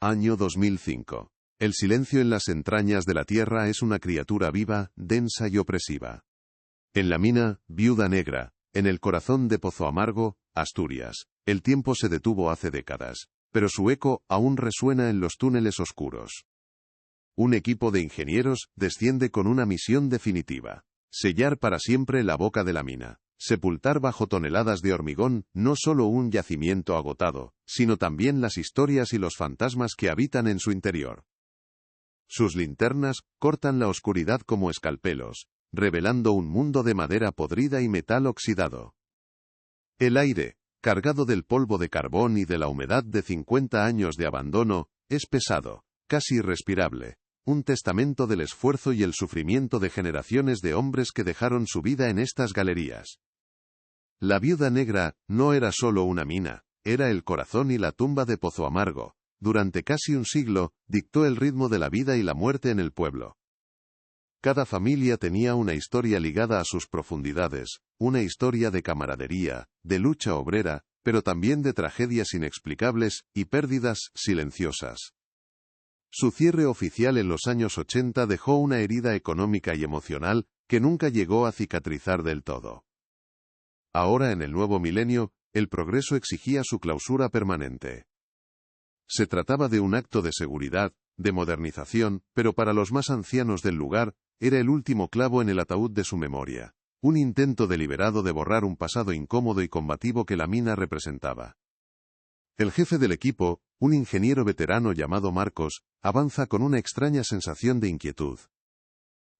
Año 2005. El silencio en las entrañas de la Tierra es una criatura viva, densa y opresiva. En la mina, Viuda Negra, en el corazón de Pozo Amargo, Asturias, el tiempo se detuvo hace décadas, pero su eco aún resuena en los túneles oscuros. Un equipo de ingenieros desciende con una misión definitiva: sellar para siempre la boca de la mina, sepultar bajo toneladas de hormigón no solo un yacimiento agotado, sino también las historias y los fantasmas que habitan en su interior. Sus linternas cortan la oscuridad como escalpelos, revelando un mundo de madera podrida y metal oxidado. El aire, cargado del polvo de carbón y de la humedad de 50 años de abandono, es pesado, casi irrespirable, un testamento del esfuerzo y el sufrimiento de generaciones de hombres que dejaron su vida en estas galerías. La Viuda Negra no era solo una mina, era el corazón y la tumba de Pozo Amargo. Durante casi un siglo, dictó el ritmo de la vida y la muerte en el pueblo. Cada familia tenía una historia ligada a sus profundidades, una historia de camaradería, de lucha obrera, pero también de tragedias inexplicables y pérdidas silenciosas. Su cierre oficial en los años 80 dejó una herida económica y emocional que nunca llegó a cicatrizar del todo. Ahora, en el nuevo milenio, el progreso exigía su clausura permanente. Se trataba de un acto de seguridad, de modernización, pero para los más ancianos del lugar, era el último clavo en el ataúd de su memoria. Un intento deliberado de borrar un pasado incómodo y combativo que la mina representaba. El jefe del equipo, un ingeniero veterano llamado Marcos, avanza con una extraña sensación de inquietud.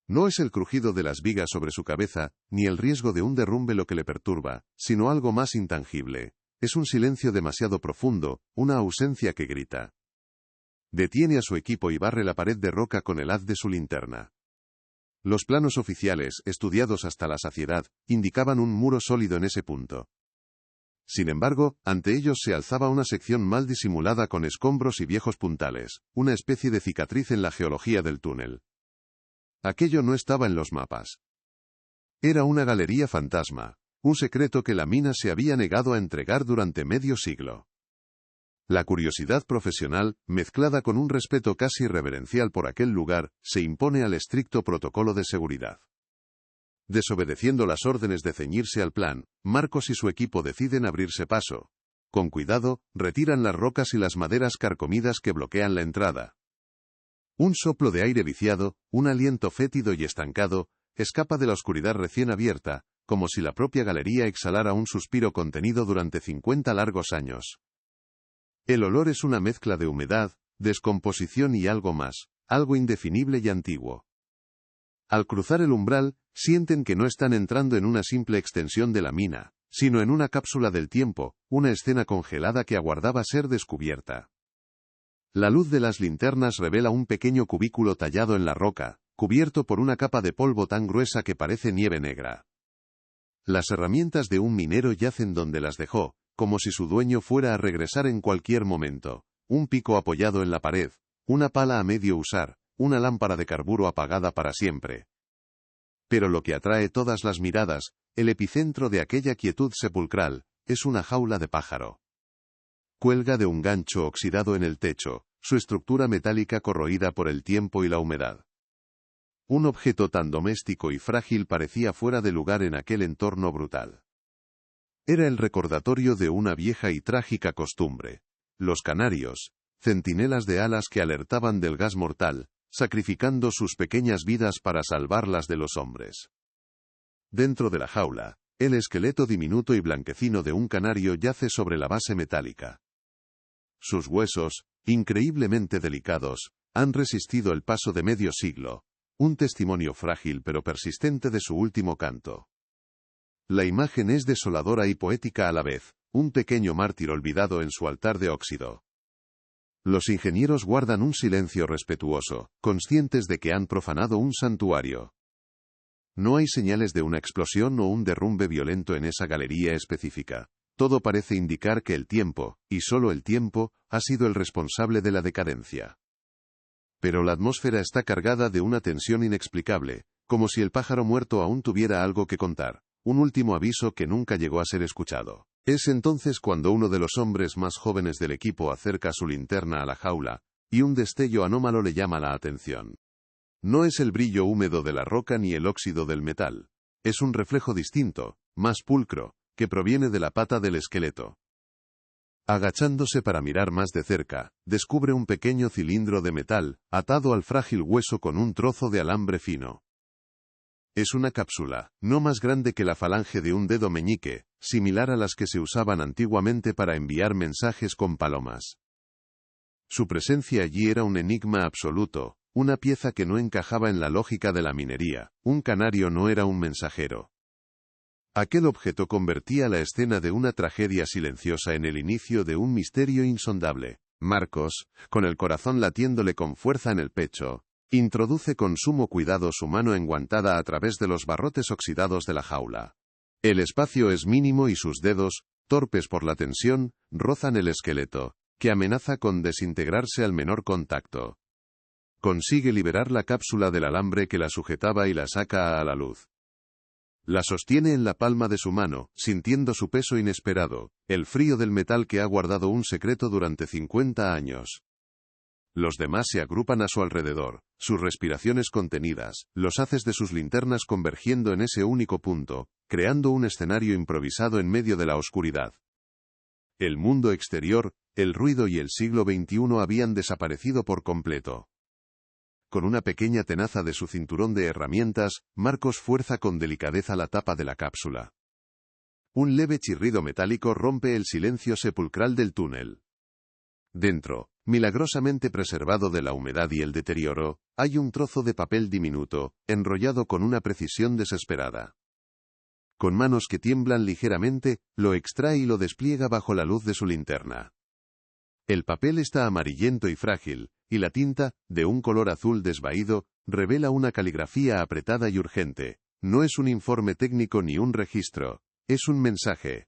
No es el crujido de las vigas sobre su cabeza, ni el riesgo de un derrumbe lo que le perturba, sino algo más intangible. Es un silencio demasiado profundo, una ausencia que grita. Detiene a su equipo y barre la pared de roca con el haz de su linterna. Los planos oficiales, estudiados hasta la saciedad, indicaban un muro sólido en ese punto. Sin embargo, ante ellos se alzaba una sección mal disimulada con escombros y viejos puntales, una especie de cicatriz en la geología del túnel. Aquello no estaba en los mapas. Era una galería fantasma. Un secreto que la mina se había negado a entregar durante medio siglo. La curiosidad profesional, mezclada con un respeto casi reverencial por aquel lugar, se impone al estricto protocolo de seguridad. Desobedeciendo las órdenes de ceñirse al plan, Marcos y su equipo deciden abrirse paso. Con cuidado, retiran las rocas y las maderas carcomidas que bloquean la entrada. Un soplo de aire viciado, un aliento fétido y estancado, escapa de la oscuridad recién abierta, como si la propia galería exhalara un suspiro contenido durante 50 largos años. El olor es una mezcla de humedad, descomposición y algo más, algo indefinible y antiguo. Al cruzar el umbral, sienten que no están entrando en una simple extensión de la mina, sino en una cápsula del tiempo, una escena congelada que aguardaba ser descubierta. La luz de las linternas revela un pequeño cubículo tallado en la roca, cubierto por una capa de polvo tan gruesa que parece nieve negra. Las herramientas de un minero yacen donde las dejó, como si su dueño fuera a regresar en cualquier momento. Un pico apoyado en la pared, una pala a medio usar, una lámpara de carburo apagada para siempre. Pero lo que atrae todas las miradas, el epicentro de aquella quietud sepulcral, es una jaula de pájaro. Cuelga de un gancho oxidado en el techo, su estructura metálica corroída por el tiempo y la humedad. Un objeto tan doméstico y frágil parecía fuera de lugar en aquel entorno brutal. Era el recordatorio de una vieja y trágica costumbre. Los canarios, centinelas de alas que alertaban del gas mortal, sacrificando sus pequeñas vidas para salvarlas de los hombres. Dentro de la jaula, el esqueleto diminuto y blanquecino de un canario yace sobre la base metálica. Sus huesos, increíblemente delicados, han resistido el paso de medio siglo. Un testimonio frágil pero persistente de su último canto. La imagen es desoladora y poética a la vez, un pequeño mártir olvidado en su altar de óxido. Los ingenieros guardan un silencio respetuoso, conscientes de que han profanado un santuario. No hay señales de una explosión o un derrumbe violento en esa galería específica. Todo parece indicar que el tiempo, y solo el tiempo, ha sido el responsable de la decadencia. Pero la atmósfera está cargada de una tensión inexplicable, como si el pájaro muerto aún tuviera algo que contar, un último aviso que nunca llegó a ser escuchado. Es entonces cuando uno de los hombres más jóvenes del equipo acerca su linterna a la jaula, y un destello anómalo le llama la atención. No es el brillo húmedo de la roca ni el óxido del metal. Es un reflejo distinto, más pulcro, que proviene de la pata del esqueleto. Agachándose para mirar más de cerca, descubre un pequeño cilindro de metal, atado al frágil hueso con un trozo de alambre fino. Es una cápsula, no más grande que la falange de un dedo meñique, similar a las que se usaban antiguamente para enviar mensajes con palomas. Su presencia allí era un enigma absoluto, una pieza que no encajaba en la lógica de la minería. Un canario no era un mensajero. Aquel objeto convertía la escena de una tragedia silenciosa en el inicio de un misterio insondable. Marcos, con el corazón latiéndole con fuerza en el pecho, introduce con sumo cuidado su mano enguantada a través de los barrotes oxidados de la jaula. El espacio es mínimo y sus dedos, torpes por la tensión, rozan el esqueleto, que amenaza con desintegrarse al menor contacto. Consigue liberar la cápsula del alambre que la sujetaba y la saca a la luz. La sostiene en la palma de su mano, sintiendo su peso inesperado, el frío del metal que ha guardado un secreto durante 50 años. Los demás se agrupan a su alrededor, sus respiraciones contenidas, los haces de sus linternas convergiendo en ese único punto, creando un escenario improvisado en medio de la oscuridad. El mundo exterior, el ruido y el siglo XXI habían desaparecido por completo. Con una pequeña tenaza de su cinturón de herramientas, Marcos fuerza con delicadeza la tapa de la cápsula. Un leve chirrido metálico rompe el silencio sepulcral del túnel. Dentro, milagrosamente preservado de la humedad y el deterioro, hay un trozo de papel diminuto, enrollado con una precisión desesperada. Con manos que tiemblan ligeramente, lo extrae y lo despliega bajo la luz de su linterna. El papel está amarillento y frágil, y la tinta, de un color azul desvaído, revela una caligrafía apretada y urgente. No es un informe técnico ni un registro, es un mensaje.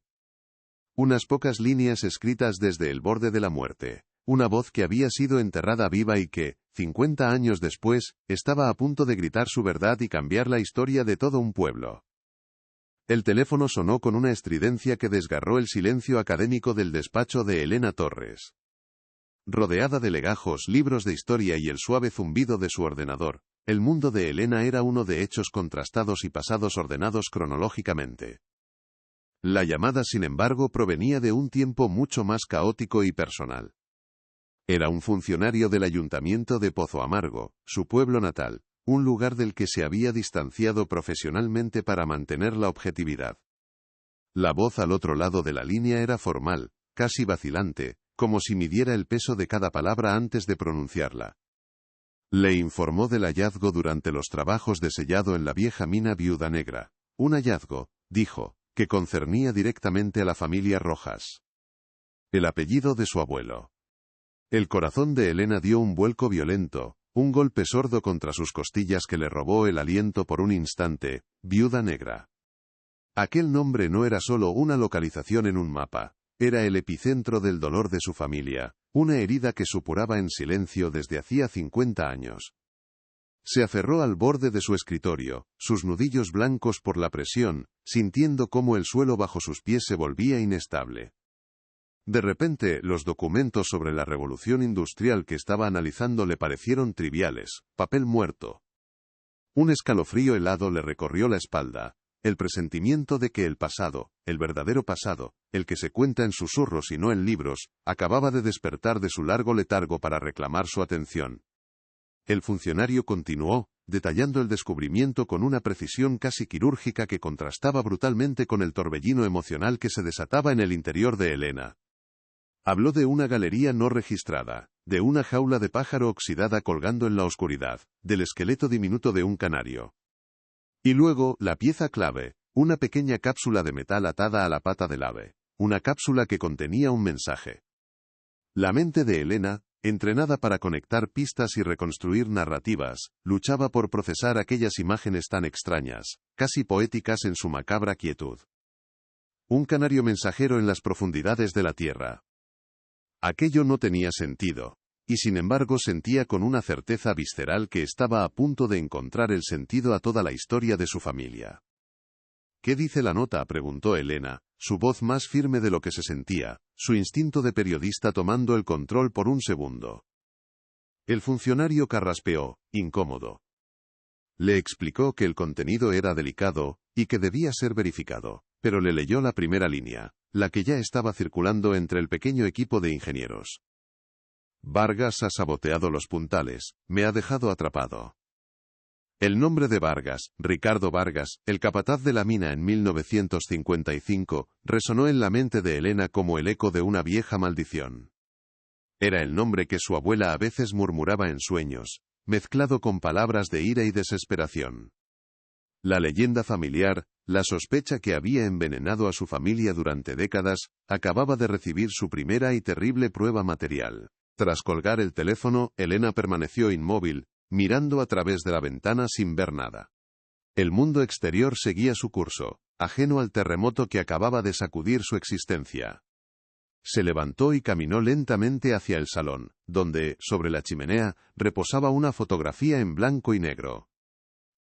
Unas pocas líneas escritas desde el borde de la muerte. Una voz que había sido enterrada viva y que, 50 años después, estaba a punto de gritar su verdad y cambiar la historia de todo un pueblo. El teléfono sonó con una estridencia que desgarró el silencio académico del despacho de Elena Torres. Rodeada de legajos, libros de historia y el suave zumbido de su ordenador, el mundo de Elena era uno de hechos contrastados y pasados ordenados cronológicamente. La llamada, sin embargo, provenía de un tiempo mucho más caótico y personal. Era un funcionario del ayuntamiento de Pozo Amargo, su pueblo natal, un lugar del que se había distanciado profesionalmente para mantener la objetividad. La voz al otro lado de la línea era formal, casi vacilante, como si midiera el peso de cada palabra antes de pronunciarla. Le informó del hallazgo durante los trabajos de sellado en la vieja mina Viuda Negra. Un hallazgo, dijo, que concernía directamente a la familia Rojas. El apellido de su abuelo. El corazón de Elena dio un vuelco violento, un golpe sordo contra sus costillas que le robó el aliento por un instante. Viuda Negra. Aquel nombre no era solo una localización en un mapa. Era el epicentro del dolor de su familia, una herida que supuraba en silencio desde hacía 50 años. Se aferró al borde de su escritorio, sus nudillos blancos por la presión, sintiendo cómo el suelo bajo sus pies se volvía inestable. De repente, los documentos sobre la revolución industrial que estaba analizando le parecieron triviales, papel muerto. Un escalofrío helado le recorrió la espalda. El presentimiento de que el pasado, el verdadero pasado, el que se cuenta en susurros y no en libros, acababa de despertar de su largo letargo para reclamar su atención. El funcionario continuó, detallando el descubrimiento con una precisión casi quirúrgica que contrastaba brutalmente con el torbellino emocional que se desataba en el interior de Elena. Habló de una galería no registrada, de una jaula de pájaro oxidada colgando en la oscuridad, del esqueleto diminuto de un canario. Y luego, la pieza clave, una pequeña cápsula de metal atada a la pata del ave, una cápsula que contenía un mensaje. La mente de Elena, entrenada para conectar pistas y reconstruir narrativas, luchaba por procesar aquellas imágenes tan extrañas, casi poéticas en su macabra quietud. Un canario mensajero en las profundidades de la tierra. Aquello no tenía sentido. Y sin embargo sentía con una certeza visceral que estaba a punto de encontrar el sentido a toda la historia de su familia. ¿Qué dice la nota?, preguntó Elena, su voz más firme de lo que se sentía, su instinto de periodista tomando el control por un segundo. El funcionario carraspeó, incómodo. Le explicó que el contenido era delicado y que debía ser verificado, pero le leyó la primera línea, la que ya estaba circulando entre el pequeño equipo de ingenieros. Vargas ha saboteado los puntales, me ha dejado atrapado. El nombre de Vargas, Ricardo Vargas, el capataz de la mina en 1955, resonó en la mente de Elena como el eco de una vieja maldición. Era el nombre que su abuela a veces murmuraba en sueños, mezclado con palabras de ira y desesperación. La leyenda familiar, la sospecha que había envenenado a su familia durante décadas, acababa de recibir su primera y terrible prueba material. Tras colgar el teléfono, Elena permaneció inmóvil, mirando a través de la ventana sin ver nada. El mundo exterior seguía su curso, ajeno al terremoto que acababa de sacudir su existencia. Se levantó y caminó lentamente hacia el salón, donde, sobre la chimenea, reposaba una fotografía en blanco y negro.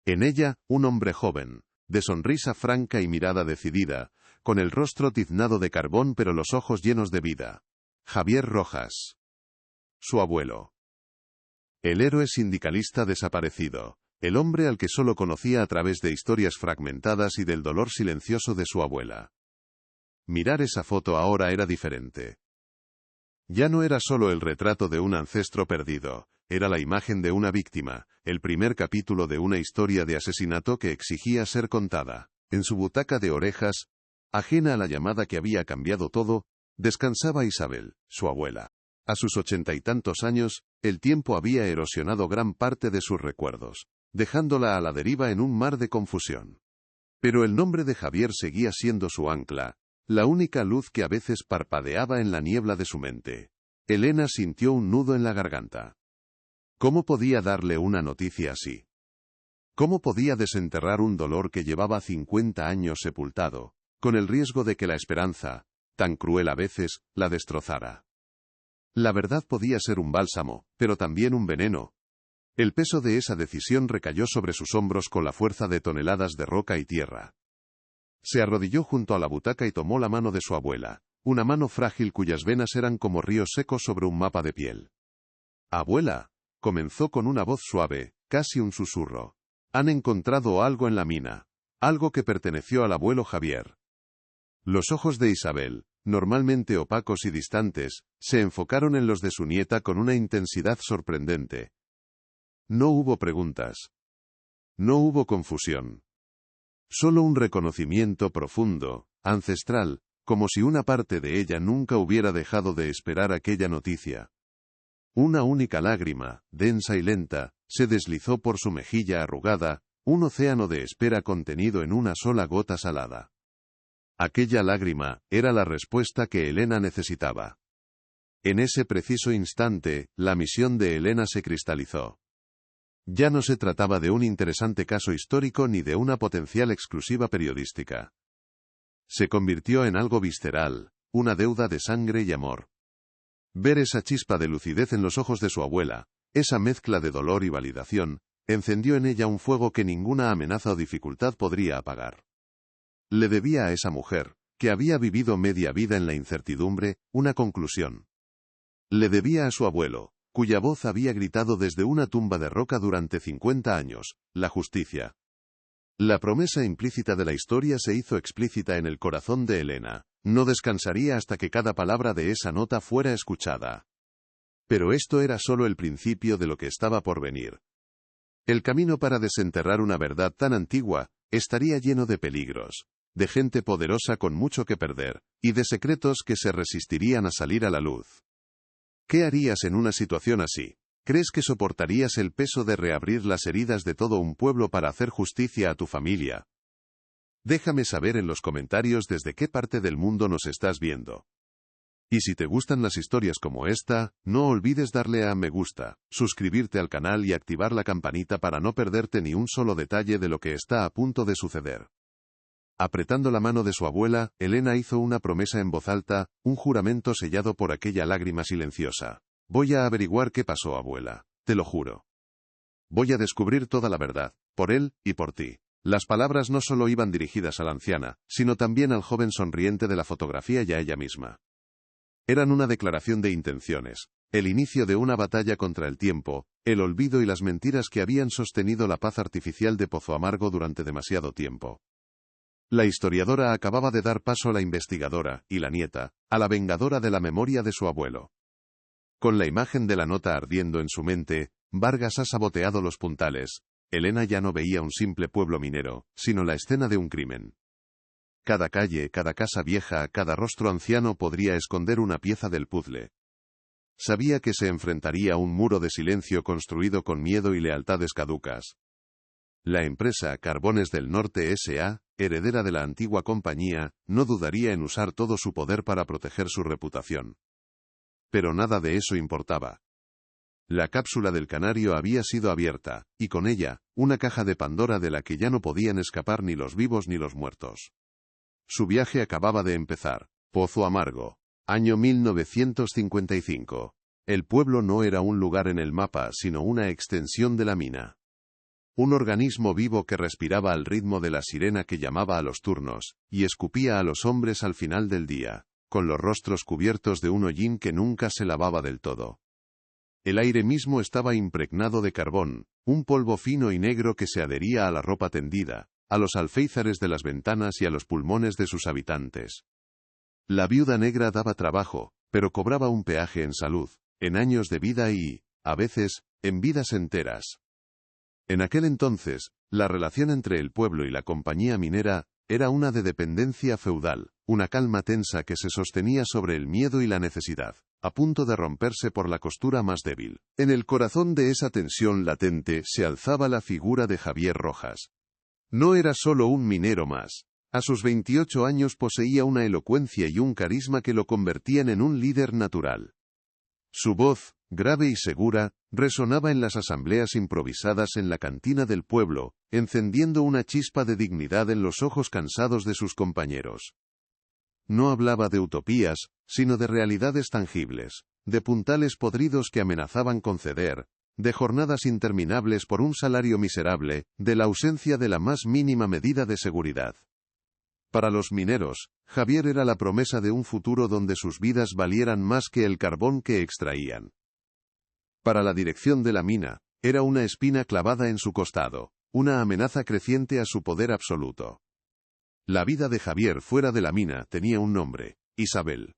En ella, un hombre joven, de sonrisa franca y mirada decidida, con el rostro tiznado de carbón pero los ojos llenos de vida. Javier Rojas. Su abuelo. El héroe sindicalista desaparecido, el hombre al que solo conocía a través de historias fragmentadas y del dolor silencioso de su abuela. Mirar esa foto ahora era diferente. Ya no era solo el retrato de un ancestro perdido, era la imagen de una víctima, el primer capítulo de una historia de asesinato que exigía ser contada. En su butaca de orejas, ajena a la llamada que había cambiado todo, descansaba Isabel, su abuela. A sus 80 y tantos años, el tiempo había erosionado gran parte de sus recuerdos, dejándola a la deriva en un mar de confusión. Pero el nombre de Javier seguía siendo su ancla, la única luz que a veces parpadeaba en la niebla de su mente. Elena sintió un nudo en la garganta. ¿Cómo podía darle una noticia así? ¿Cómo podía desenterrar un dolor que llevaba 50 años sepultado, con el riesgo de que la esperanza, tan cruel a veces, la destrozara? La verdad podía ser un bálsamo, pero también un veneno. El peso de esa decisión recayó sobre sus hombros con la fuerza de toneladas de roca y tierra. Se arrodilló junto a la butaca y tomó la mano de su abuela, una mano frágil cuyas venas eran como ríos secos sobre un mapa de piel. «Abuela», comenzó con una voz suave, casi un susurro. «Han encontrado algo en la mina, algo que perteneció al abuelo Javier». Los ojos de Isabel, normalmente opacos y distantes, se enfocaron en los de su nieta con una intensidad sorprendente. No hubo preguntas. No hubo confusión. Solo un reconocimiento profundo, ancestral, como si una parte de ella nunca hubiera dejado de esperar aquella noticia. Una única lágrima, densa y lenta, se deslizó por su mejilla arrugada, un océano de espera contenido en una sola gota salada. Aquella lágrima era la respuesta que Elena necesitaba. En ese preciso instante, la misión de Elena se cristalizó. Ya no se trataba de un interesante caso histórico ni de una potencial exclusiva periodística. Se convirtió en algo visceral, una deuda de sangre y amor. Ver esa chispa de lucidez en los ojos de su abuela, esa mezcla de dolor y validación, encendió en ella un fuego que ninguna amenaza o dificultad podría apagar. Le debía a esa mujer, que había vivido media vida en la incertidumbre, una conclusión. Le debía a su abuelo, cuya voz había gritado desde una tumba de roca durante 50 años, la justicia. La promesa implícita de la historia se hizo explícita en el corazón de Elena. No descansaría hasta que cada palabra de esa nota fuera escuchada. Pero esto era solo el principio de lo que estaba por venir. El camino para desenterrar una verdad tan antigua estaría lleno de peligros, de gente poderosa con mucho que perder, y de secretos que se resistirían a salir a la luz. ¿Qué harías en una situación así? ¿Crees que soportarías el peso de reabrir las heridas de todo un pueblo para hacer justicia a tu familia? Déjame saber en los comentarios desde qué parte del mundo nos estás viendo. Y si te gustan las historias como esta, no olvides darle a me gusta, suscribirte al canal y activar la campanita para no perderte ni un solo detalle de lo que está a punto de suceder. Apretando la mano de su abuela, Elena hizo una promesa en voz alta, un juramento sellado por aquella lágrima silenciosa. Voy a averiguar qué pasó, abuela, te lo juro. Voy a descubrir toda la verdad, por él y por ti. Las palabras no solo iban dirigidas a la anciana, sino también al joven sonriente de la fotografía y a ella misma. Eran una declaración de intenciones, El inicio de una batalla contra el tiempo, el olvido y las mentiras que habían sostenido la paz artificial de Pozo Amargo durante demasiado tiempo. La historiadora acababa de dar paso a la investigadora, y la nieta, a la vengadora de la memoria de su abuelo. Con la imagen de la nota ardiendo en su mente, Vargas ha saboteado los puntales. Elena ya no veía un simple pueblo minero, sino la escena de un crimen. Cada calle, cada casa vieja, cada rostro anciano podría esconder una pieza del puzzle. Sabía que se enfrentaría a un muro de silencio construido con miedo y lealtades caducas. La empresa Carbones del Norte S.A., heredera de la antigua compañía, no dudaría en usar todo su poder para proteger su reputación. Pero nada de eso importaba. La cápsula del canario había sido abierta, y con ella, una caja de Pandora de la que ya no podían escapar ni los vivos ni los muertos. Su viaje acababa de empezar. Pozo Amargo. Año 1955. El pueblo no era un lugar en el mapa, sino una extensión de la mina. Un organismo vivo que respiraba al ritmo de la sirena que llamaba a los turnos, y escupía a los hombres al final del día, con los rostros cubiertos de un hollín que nunca se lavaba del todo. El aire mismo estaba impregnado de carbón, un polvo fino y negro que se adhería a la ropa tendida, a los alféizares de las ventanas y a los pulmones de sus habitantes. La viuda negra daba trabajo, pero cobraba un peaje en salud, en años de vida y, a veces, en vidas enteras. En aquel entonces, la relación entre el pueblo y la compañía minera era una de dependencia feudal, una calma tensa que se sostenía sobre el miedo y la necesidad, a punto de romperse por la costura más débil. En el corazón de esa tensión latente se alzaba la figura de Javier Rojas. No era solo un minero más. A sus 28 años poseía una elocuencia y un carisma que lo convertían en un líder natural. Su voz, grave y segura, resonaba en las asambleas improvisadas en la cantina del pueblo, encendiendo una chispa de dignidad en los ojos cansados de sus compañeros. No hablaba de utopías, sino de realidades tangibles, de puntales podridos que amenazaban con ceder, de jornadas interminables por un salario miserable, de la ausencia de la más mínima medida de seguridad. Para los mineros, Javier era la promesa de un futuro donde sus vidas valieran más que el carbón que extraían. Para la dirección de la mina, era una espina clavada en su costado, una amenaza creciente a su poder absoluto. La vida de Javier fuera de la mina tenía un nombre: Isabel.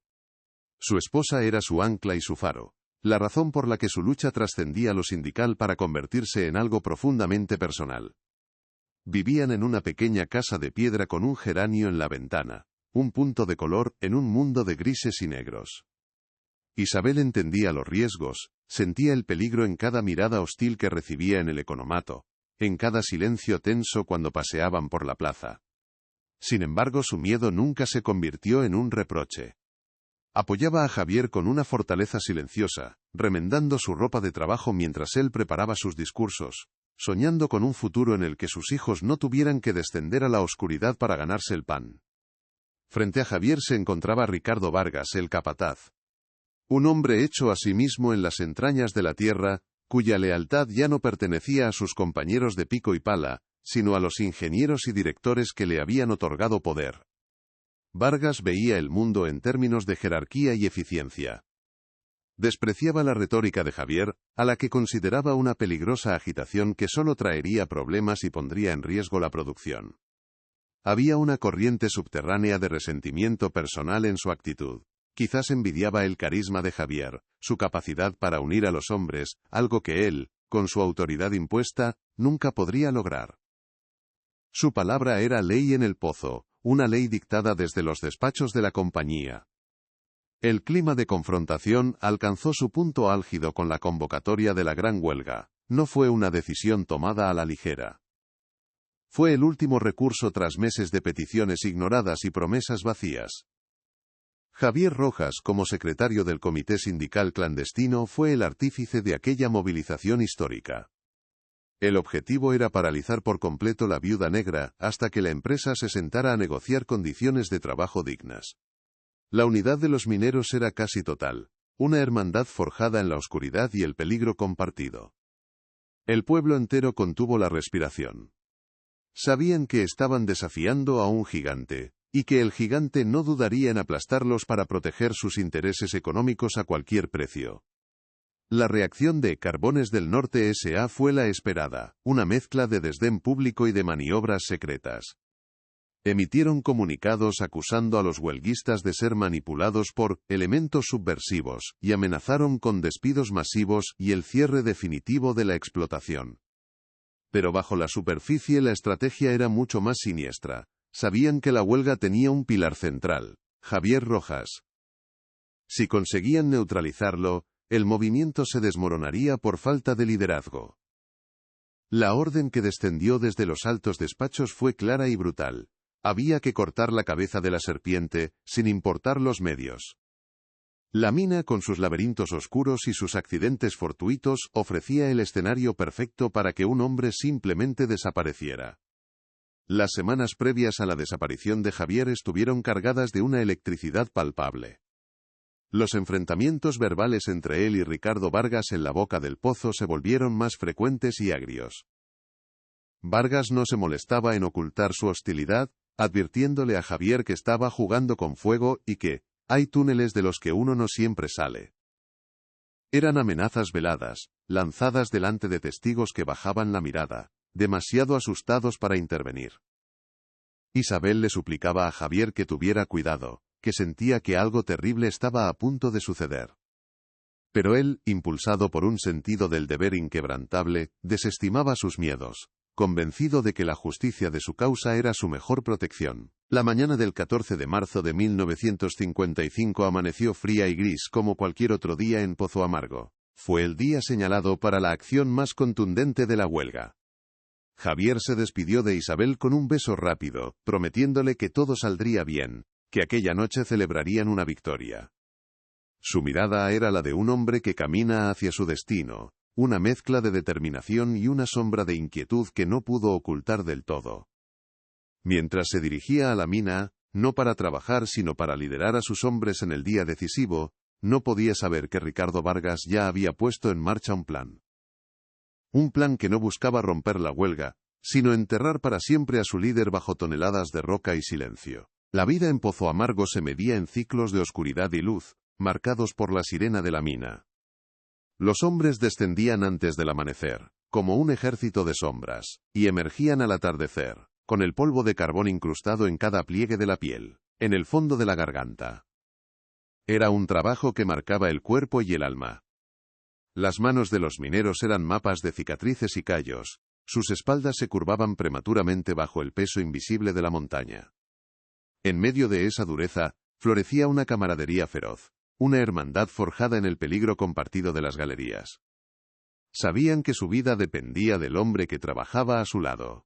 Su esposa era su ancla y su faro, la razón por la que su lucha trascendía lo sindical para convertirse en algo profundamente personal. Vivían en una pequeña casa de piedra con un geranio en la ventana, un punto de color en un mundo de grises y negros. Isabel entendía los riesgos, sentía el peligro en cada mirada hostil que recibía en el economato, en cada silencio tenso cuando paseaban por la plaza. Sin embargo, su miedo nunca se convirtió en un reproche. Apoyaba a Javier con una fortaleza silenciosa, remendando su ropa de trabajo mientras él preparaba sus discursos, soñando con un futuro en el que sus hijos no tuvieran que descender a la oscuridad para ganarse el pan. Frente a Javier se encontraba Ricardo Vargas, el capataz. Un hombre hecho a sí mismo en las entrañas de la tierra, cuya lealtad ya no pertenecía a sus compañeros de pico y pala, sino a los ingenieros y directores que le habían otorgado poder. Vargas veía el mundo en términos de jerarquía y eficiencia. Despreciaba la retórica de Javier, a la que consideraba una peligrosa agitación que solo traería problemas y pondría en riesgo la producción. Había una corriente subterránea de resentimiento personal en su actitud. Quizás envidiaba el carisma de Javier, su capacidad para unir a los hombres, algo que él, con su autoridad impuesta, nunca podría lograr. Su palabra era ley en el pozo, una ley dictada desde los despachos de la compañía. El clima de confrontación alcanzó su punto álgido con la convocatoria de la gran huelga. No fue una decisión tomada a la ligera. Fue el último recurso tras meses de peticiones ignoradas y promesas vacías. Javier Rojas, como secretario del Comité Sindical Clandestino, fue el artífice de aquella movilización histórica. El objetivo era paralizar por completo la Viuda Negra hasta que la empresa se sentara a negociar condiciones de trabajo dignas. La unidad de los mineros era casi total, una hermandad forjada en la oscuridad y el peligro compartido. El pueblo entero contuvo la respiración. Sabían que estaban desafiando a un gigante, y que el gigante no dudaría en aplastarlos para proteger sus intereses económicos a cualquier precio. La reacción de Carbones del Norte S.A. fue la esperada, una mezcla de desdén público y de maniobras secretas. Emitieron comunicados acusando a los huelguistas de ser manipulados por elementos subversivos, y amenazaron con despidos masivos y el cierre definitivo de la explotación. Pero bajo la superficie la estrategia era mucho más siniestra. Sabían que la huelga tenía un pilar central, Javier Rojas. Si conseguían neutralizarlo, el movimiento se desmoronaría por falta de liderazgo. La orden que descendió desde los altos despachos fue clara y brutal. Había que cortar la cabeza de la serpiente, sin importar los medios. La mina, con sus laberintos oscuros y sus accidentes fortuitos, ofrecía el escenario perfecto para que un hombre simplemente desapareciera. Las semanas previas a la desaparición de Javier estuvieron cargadas de una electricidad palpable. Los enfrentamientos verbales entre él y Ricardo Vargas en la boca del pozo se volvieron más frecuentes y agrios. Vargas no se molestaba en ocultar su hostilidad, advirtiéndole a Javier que estaba jugando con fuego y que hay túneles de los que uno no siempre sale. Eran amenazas veladas, lanzadas delante de testigos que bajaban la mirada, demasiado asustados para intervenir. Isabel le suplicaba a Javier que tuviera cuidado, que sentía que algo terrible estaba a punto de suceder. Pero él, impulsado por un sentido del deber inquebrantable, desestimaba sus miedos, convencido de que la justicia de su causa era su mejor protección. La mañana del 14 de marzo de 1955 amaneció fría y gris como cualquier otro día en Pozo Amargo. Fue el día señalado para la acción más contundente de la huelga. Javier se despidió de Isabel con un beso rápido, prometiéndole que todo saldría bien, que aquella noche celebrarían una victoria. Su mirada era la de un hombre que camina hacia su destino, una mezcla de determinación y una sombra de inquietud que no pudo ocultar del todo. Mientras se dirigía a la mina, no para trabajar sino para liderar a sus hombres en el día decisivo, no podía saber que Ricardo Vargas ya había puesto en marcha un plan. Un plan que no buscaba romper la huelga, sino enterrar para siempre a su líder bajo toneladas de roca y silencio. La vida en Pozo Amargo se medía en ciclos de oscuridad y luz, marcados por la sirena de la mina. Los hombres descendían antes del amanecer, como un ejército de sombras, y emergían al atardecer, con el polvo de carbón incrustado en cada pliegue de la piel, en el fondo de la garganta. Era un trabajo que marcaba el cuerpo y el alma. Las manos de los mineros eran mapas de cicatrices y callos, sus espaldas se curvaban prematuramente bajo el peso invisible de la montaña. En medio de esa dureza, florecía una camaradería feroz, una hermandad forjada en el peligro compartido de las galerías. Sabían que su vida dependía del hombre que trabajaba a su lado.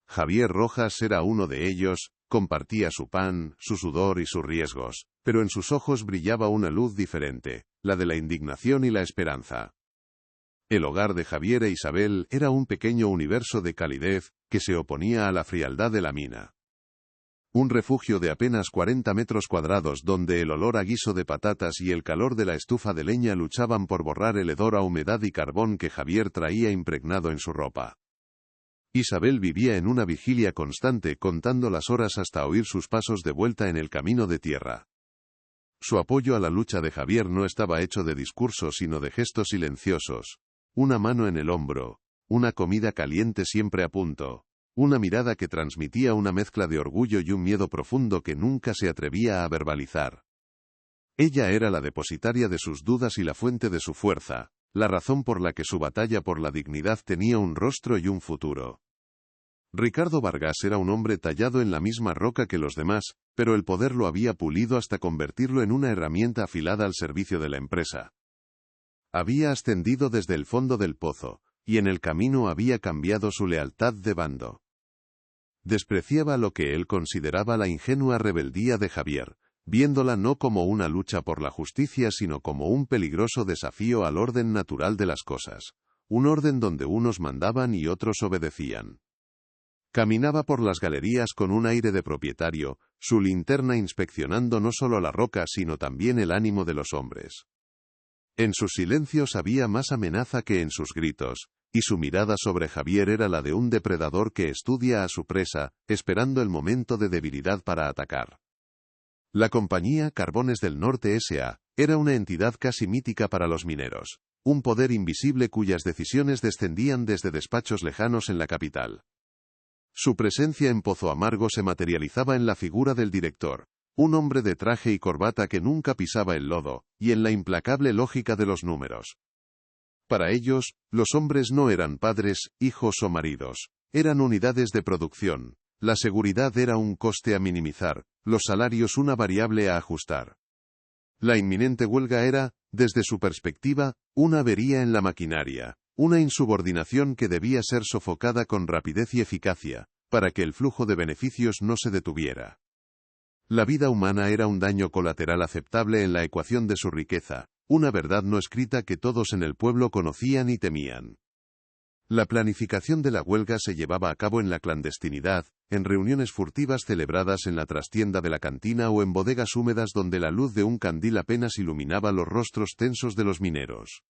Javier Rojas era uno de ellos, compartía su pan, su sudor y sus riesgos, pero en sus ojos brillaba una luz diferente, la de la indignación y la esperanza. El hogar de Javier e Isabel era un pequeño universo de calidez, que se oponía a la frialdad de la mina. Un refugio de apenas 40 metros cuadrados donde el olor a guiso de patatas y el calor de la estufa de leña luchaban por borrar el hedor a humedad y carbón que Javier traía impregnado en su ropa. Isabel vivía en una vigilia constante contando las horas hasta oír sus pasos de vuelta en el camino de tierra. Su apoyo a la lucha de Javier no estaba hecho de discursos sino de gestos silenciosos. Una mano en el hombro, una comida caliente siempre a punto. Una mirada que transmitía una mezcla de orgullo y un miedo profundo que nunca se atrevía a verbalizar. Ella era la depositaria de sus dudas y la fuente de su fuerza, la razón por la que su batalla por la dignidad tenía un rostro y un futuro. Ricardo Vargas era un hombre tallado en la misma roca que los demás, pero el poder lo había pulido hasta convertirlo en una herramienta afilada al servicio de la empresa. Había ascendido desde el fondo del pozo, y en el camino había cambiado su lealtad de bando. Despreciaba lo que él consideraba la ingenua rebeldía de Javier, viéndola no como una lucha por la justicia sino como un peligroso desafío al orden natural de las cosas, un orden donde unos mandaban y otros obedecían. Caminaba por las galerías con un aire de propietario, su linterna inspeccionando no solo la roca sino también el ánimo de los hombres. En sus silencios había más amenaza que en sus gritos, y su mirada sobre Javier era la de un depredador que estudia a su presa, esperando el momento de debilidad para atacar. La compañía Carbones del Norte S.A. era una entidad casi mítica para los mineros. un poder invisible cuyas decisiones descendían desde despachos lejanos en la capital. Su presencia en Pozo Amargo se materializaba en la figura del director, un hombre de traje y corbata que nunca pisaba el lodo, y en la implacable lógica de los números. Para ellos, los hombres no eran padres, hijos o maridos, eran unidades de producción, la seguridad era un coste a minimizar, los salarios una variable a ajustar. La inminente huelga era, desde su perspectiva, una avería en la maquinaria, una insubordinación que debía ser sofocada con rapidez y eficacia, para que el flujo de beneficios no se detuviera. La vida humana era un daño colateral aceptable en la ecuación de su riqueza, una verdad no escrita que todos en el pueblo conocían y temían. La planificación de la huelga se llevaba a cabo en la clandestinidad, en reuniones furtivas celebradas en la trastienda de la cantina o en bodegas húmedas donde la luz de un candil apenas iluminaba los rostros tensos de los mineros.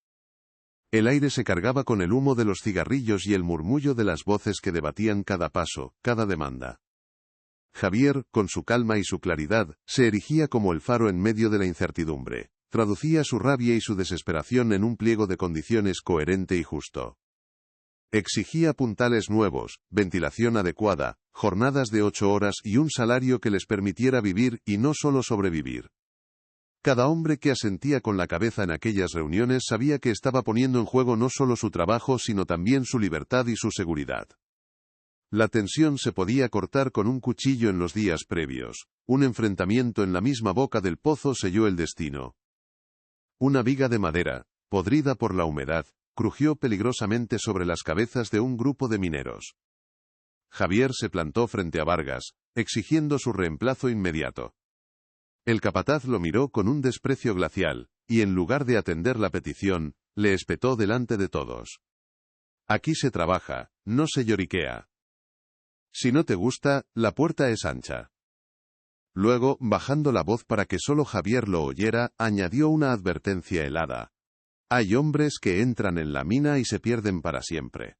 El aire se cargaba con el humo de los cigarrillos y el murmullo de las voces que debatían cada paso, cada demanda. Javier, con su calma y su claridad, se erigía como el faro en medio de la incertidumbre. Traducía su rabia y su desesperación en un pliego de condiciones coherente y justo. Exigía puntales nuevos, ventilación adecuada, jornadas de 8 horas y un salario que les permitiera vivir y no solo sobrevivir. Cada hombre que asentía con la cabeza en aquellas reuniones sabía que estaba poniendo en juego no solo su trabajo sino también su libertad y su seguridad. La tensión se podía cortar con un cuchillo en los días previos. Un enfrentamiento en la misma boca del pozo selló el destino. Una viga de madera, podrida por la humedad, crujió peligrosamente sobre las cabezas de un grupo de mineros. Javier se plantó frente a Vargas, exigiendo su reemplazo inmediato. El capataz lo miró con un desprecio glacial, y en lugar de atender la petición, le espetó delante de todos. Aquí se trabaja, no se lloriquea. Si no te gusta, la puerta es ancha. Luego, bajando la voz para que solo Javier lo oyera, añadió una advertencia helada. Hay hombres que entran en la mina y se pierden para siempre.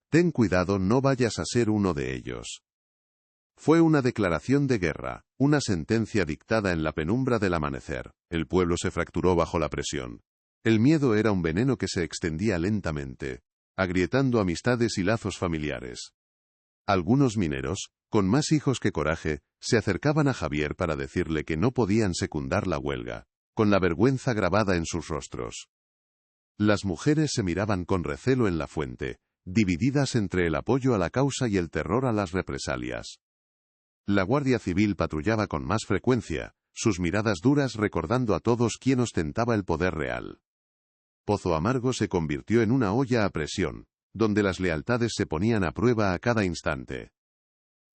Ten cuidado, no vayas a ser uno de ellos. Fue una declaración de guerra, una sentencia dictada en la penumbra del amanecer. El pueblo se fracturó bajo la presión. El miedo era un veneno que se extendía lentamente, agrietando amistades y lazos familiares. Algunos mineros, con más hijos que coraje, se acercaban a Javier para decirle que no podían secundar la huelga, con la vergüenza grabada en sus rostros. Las mujeres se miraban con recelo en la fuente, divididas entre el apoyo a la causa y el terror a las represalias. La Guardia Civil patrullaba con más frecuencia, sus miradas duras recordando a todos quién ostentaba el poder real. Pozo Amargo se convirtió en una olla a presión, donde las lealtades se ponían a prueba a cada instante.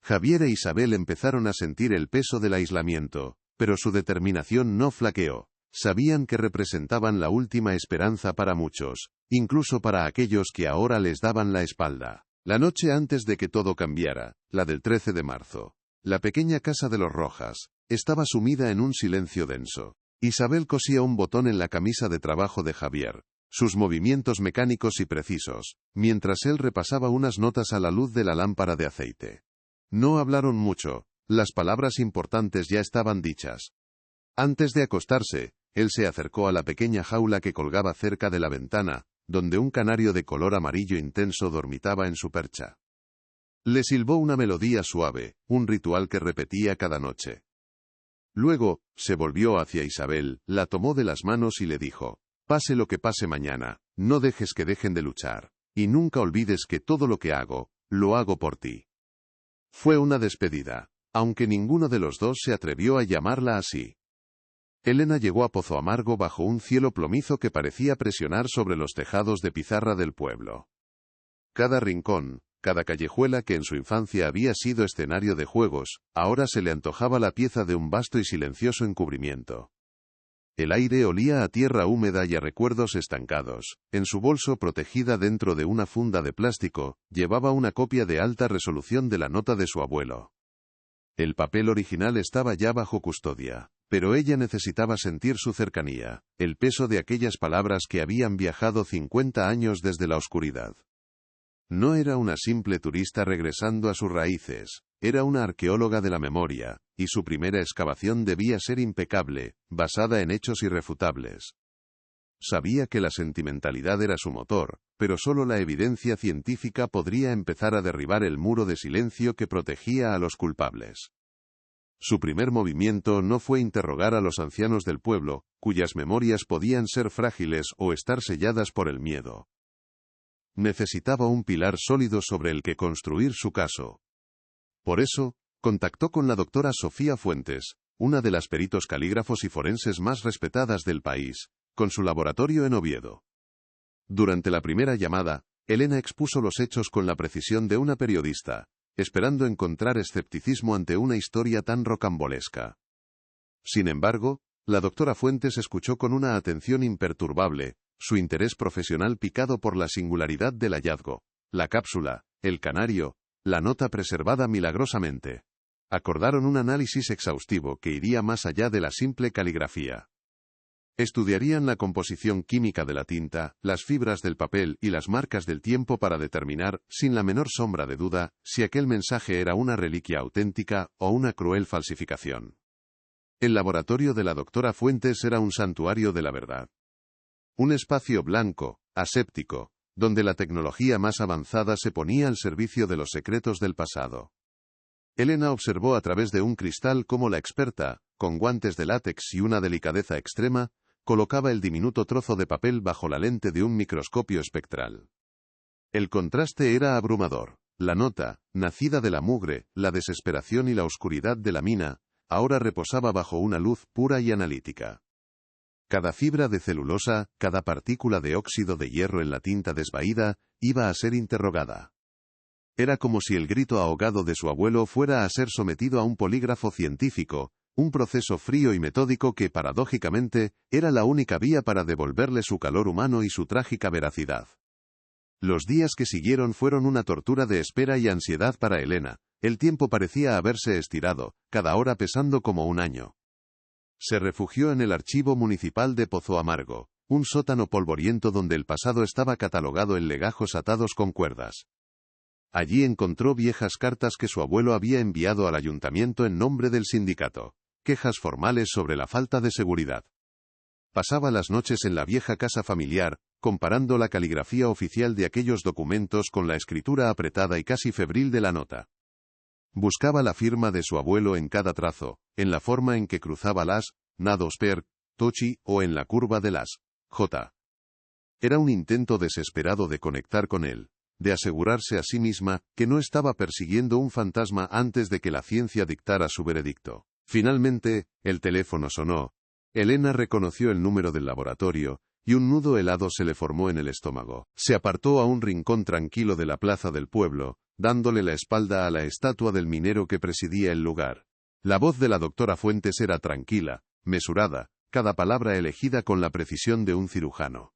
Javier e Isabel empezaron a sentir el peso del aislamiento, pero su determinación no flaqueó. Sabían que representaban la última esperanza para muchos, incluso para aquellos que ahora les daban la espalda. La noche antes de que todo cambiara, la del 13 de marzo, la pequeña casa de los Rojas estaba sumida en un silencio denso. Isabel cosía un botón en la camisa de trabajo de Javier, sus movimientos mecánicos y precisos, mientras él repasaba unas notas a la luz de la lámpara de aceite. No hablaron mucho, las palabras importantes ya estaban dichas. Antes de acostarse, él se acercó a la pequeña jaula que colgaba cerca de la ventana, donde un canario de color amarillo intenso dormitaba en su percha. Le silbó una melodía suave, un ritual que repetía cada noche. Luego, se volvió hacia Isabel, la tomó de las manos y le dijo: pase lo que pase mañana, no dejes que dejen de luchar, y nunca olvides que todo lo que hago, lo hago por ti. Fue una despedida, aunque ninguno de los dos se atrevió a llamarla así. Elena llegó a Pozo Amargo bajo un cielo plomizo que parecía presionar sobre los tejados de pizarra del pueblo. Cada rincón, cada callejuela que en su infancia había sido escenario de juegos, ahora se le antojaba la pieza de un vasto y silencioso encubrimiento. El aire olía a tierra húmeda y a recuerdos estancados. En su bolso, protegida dentro de una funda de plástico, llevaba una copia de alta resolución de la nota de su abuelo. El papel original estaba ya bajo custodia, pero ella necesitaba sentir su cercanía, el peso de aquellas palabras que habían viajado 50 años desde la oscuridad. No era una simple turista regresando a sus raíces, era una arqueóloga de la memoria, y su primera excavación debía ser impecable, basada en hechos irrefutables. Sabía que la sentimentalidad era su motor, pero solo la evidencia científica podría empezar a derribar el muro de silencio que protegía a los culpables. Su primer movimiento no fue interrogar a los ancianos del pueblo, cuyas memorias podían ser frágiles o estar selladas por el miedo. Necesitaba un pilar sólido sobre el que construir su caso. Por eso, contactó con la doctora Sofía Fuentes, una de las peritos calígrafos y forenses más respetadas del país, con su laboratorio en Oviedo. Durante la primera llamada, Elena expuso los hechos con la precisión de una periodista, esperando encontrar escepticismo ante una historia tan rocambolesca. Sin embargo, la doctora Fuentes escuchó con una atención imperturbable, su interés profesional picado por la singularidad del hallazgo, la cápsula, el canario, la nota preservada milagrosamente. Acordaron un análisis exhaustivo que iría más allá de la simple caligrafía. Estudiarían la composición química de la tinta, las fibras del papel y las marcas del tiempo para determinar, sin la menor sombra de duda, si aquel mensaje era una reliquia auténtica o una cruel falsificación. El laboratorio de la doctora Fuentes era un santuario de la verdad. Un espacio blanco, aséptico, donde la tecnología más avanzada se ponía al servicio de los secretos del pasado. Elena observó a través de un cristal cómo la experta, con guantes de látex y una delicadeza extrema, colocaba el diminuto trozo de papel bajo la lente de un microscopio espectral. El contraste era abrumador. La nota, nacida de la mugre, la desesperación y la oscuridad de la mina, ahora reposaba bajo una luz pura y analítica. Cada fibra de celulosa, cada partícula de óxido de hierro en la tinta desvaída, iba a ser interrogada. Era como si el grito ahogado de su abuelo fuera a ser sometido a un polígrafo científico, un proceso frío y metódico que, paradójicamente, era la única vía para devolverle su calor humano y su trágica veracidad. Los días que siguieron fueron una tortura de espera y ansiedad para Elena. El tiempo parecía haberse estirado, cada hora pesando como un año. Se refugió en el archivo municipal de Pozo Amargo, un sótano polvoriento donde el pasado estaba catalogado en legajos atados con cuerdas. Allí encontró viejas cartas que su abuelo había enviado al ayuntamiento en nombre del sindicato, quejas formales sobre la falta de seguridad. Pasaba las noches en la vieja casa familiar, comparando la caligrafía oficial de aquellos documentos con la escritura apretada y casi febril de la nota. Buscaba la firma de su abuelo en cada trazo, en la forma en que cruzaba las nados per tochi o en la curva de las j. Era un intento desesperado de conectar con él, de asegurarse a sí misma que no estaba persiguiendo un fantasma antes de que la ciencia dictara su veredicto. Finalmente, el teléfono sonó. Elena reconoció el número del laboratorio, y un nudo helado se le formó en el estómago. Se apartó a un rincón tranquilo de la plaza del pueblo, dándole la espalda a la estatua del minero que presidía el lugar. La voz de la doctora Fuentes era tranquila, mesurada, cada palabra elegida con la precisión de un cirujano.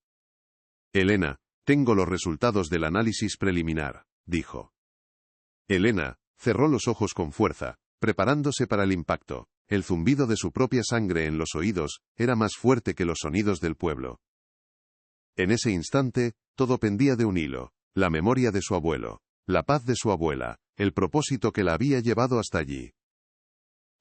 Elena, tengo los resultados del análisis preliminar, dijo. Elena cerró los ojos con fuerza, preparándose para el impacto. El zumbido de su propia sangre en los oídos era más fuerte que los sonidos del pueblo. En ese instante, todo pendía de un hilo: la memoria de su abuelo, la paz de su abuela, el propósito que la había llevado hasta allí.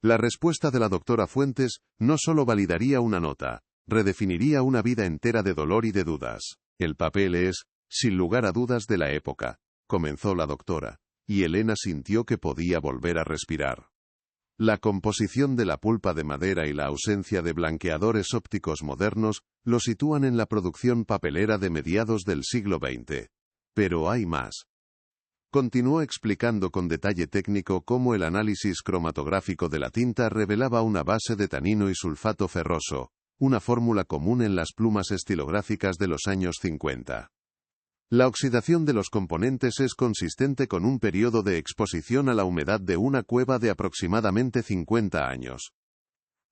La respuesta de la doctora Fuentes no solo validaría una nota, redefiniría una vida entera de dolor y de dudas. El papel es, sin lugar a dudas, de la época, comenzó la doctora, y Elena sintió que podía volver a respirar. La composición de la pulpa de madera y la ausencia de blanqueadores ópticos modernos lo sitúan en la producción papelera de mediados del siglo XX. Pero hay más. Continuó explicando con detalle técnico cómo el análisis cromatográfico de la tinta revelaba una base de tanino y sulfato ferroso, una fórmula común en las plumas estilográficas de los años 50. La oxidación de los componentes es consistente con un periodo de exposición a la humedad de una cueva de aproximadamente 50 años.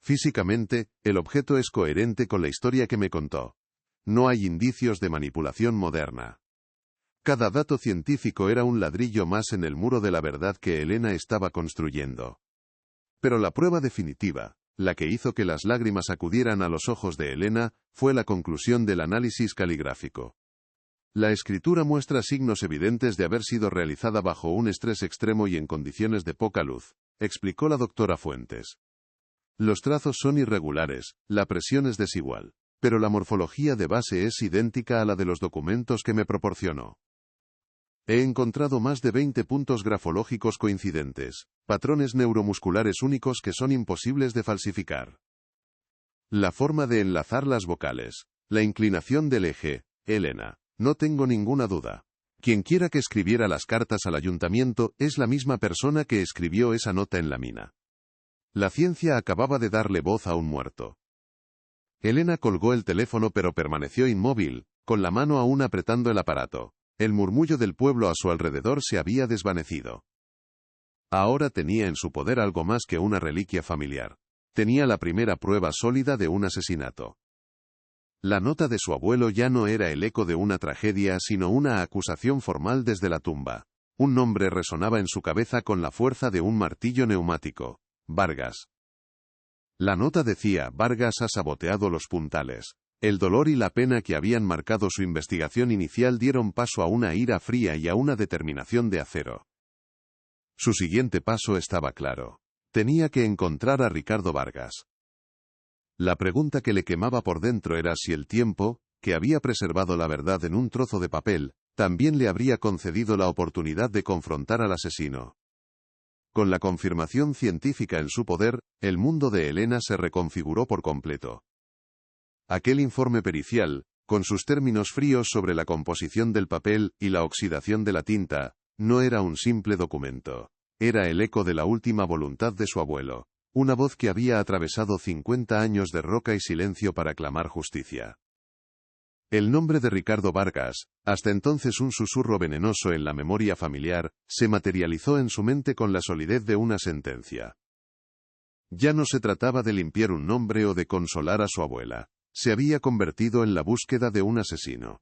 Físicamente, el objeto es coherente con la historia que me contó. No hay indicios de manipulación moderna. Cada dato científico era un ladrillo más en el muro de la verdad que Elena estaba construyendo. Pero la prueba definitiva, la que hizo que las lágrimas acudieran a los ojos de Elena, fue la conclusión del análisis caligráfico. La escritura muestra signos evidentes de haber sido realizada bajo un estrés extremo y en condiciones de poca luz, explicó la doctora Fuentes. Los trazos son irregulares, la presión es desigual, pero la morfología de base es idéntica a la de los documentos que me proporcionó. He encontrado más de 20 puntos grafológicos coincidentes, patrones neuromusculares únicos que son imposibles de falsificar. La forma de enlazar las vocales, la inclinación del eje, Elena, no tengo ninguna duda. Quien quiera que escribiera las cartas al ayuntamiento es la misma persona que escribió esa nota en la mina. La ciencia acababa de darle voz a un muerto. Elena colgó el teléfono pero permaneció inmóvil, con la mano aún apretando el aparato. El murmullo del pueblo a su alrededor se había desvanecido. Ahora tenía en su poder algo más que una reliquia familiar. Tenía la primera prueba sólida de un asesinato. La nota de su abuelo ya no era el eco de una tragedia, sino una acusación formal desde la tumba. Un nombre resonaba en su cabeza con la fuerza de un martillo neumático. Vargas. La nota decía: Vargas ha saboteado los puntales. El dolor y la pena que habían marcado su investigación inicial dieron paso a una ira fría y a una determinación de acero. Su siguiente paso estaba claro. Tenía que encontrar a Ricardo Vargas. La pregunta que le quemaba por dentro era si el tiempo, que había preservado la verdad en un trozo de papel, también le habría concedido la oportunidad de confrontar al asesino. Con la confirmación científica en su poder, el mundo de Elena se reconfiguró por completo. Aquel informe pericial, con sus términos fríos sobre la composición del papel y la oxidación de la tinta, no era un simple documento. Era el eco de la última voluntad de su abuelo, una voz que había atravesado 50 años de roca y silencio para clamar justicia. El nombre de Ricardo Vargas, hasta entonces un susurro venenoso en la memoria familiar, se materializó en su mente con la solidez de una sentencia. Ya no se trataba de limpiar un nombre o de consolar a su abuela. Se había convertido en la búsqueda de un asesino.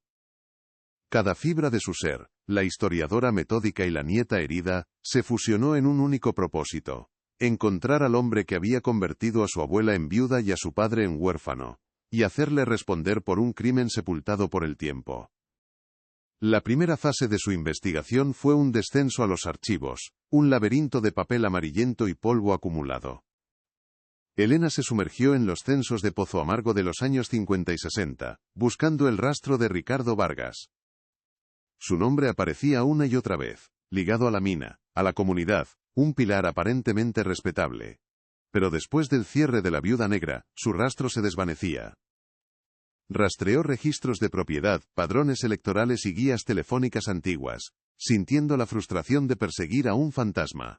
Cada fibra de su ser, la historiadora metódica y la nieta herida, se fusionó en un único propósito: encontrar al hombre que había convertido a su abuela en viuda y a su padre en huérfano, y hacerle responder por un crimen sepultado por el tiempo. La primera fase de su investigación fue un descenso a los archivos, un laberinto de papel amarillento y polvo acumulado. Elena se sumergió en los censos de Pozo Amargo de los años 50 y 60, buscando el rastro de Ricardo Vargas. Su nombre aparecía una y otra vez, ligado a la mina, a la comunidad, un pilar aparentemente respetable. Pero después del cierre de la Viuda Negra, su rastro se desvanecía. Rastreó registros de propiedad, padrones electorales y guías telefónicas antiguas, sintiendo la frustración de perseguir a un fantasma.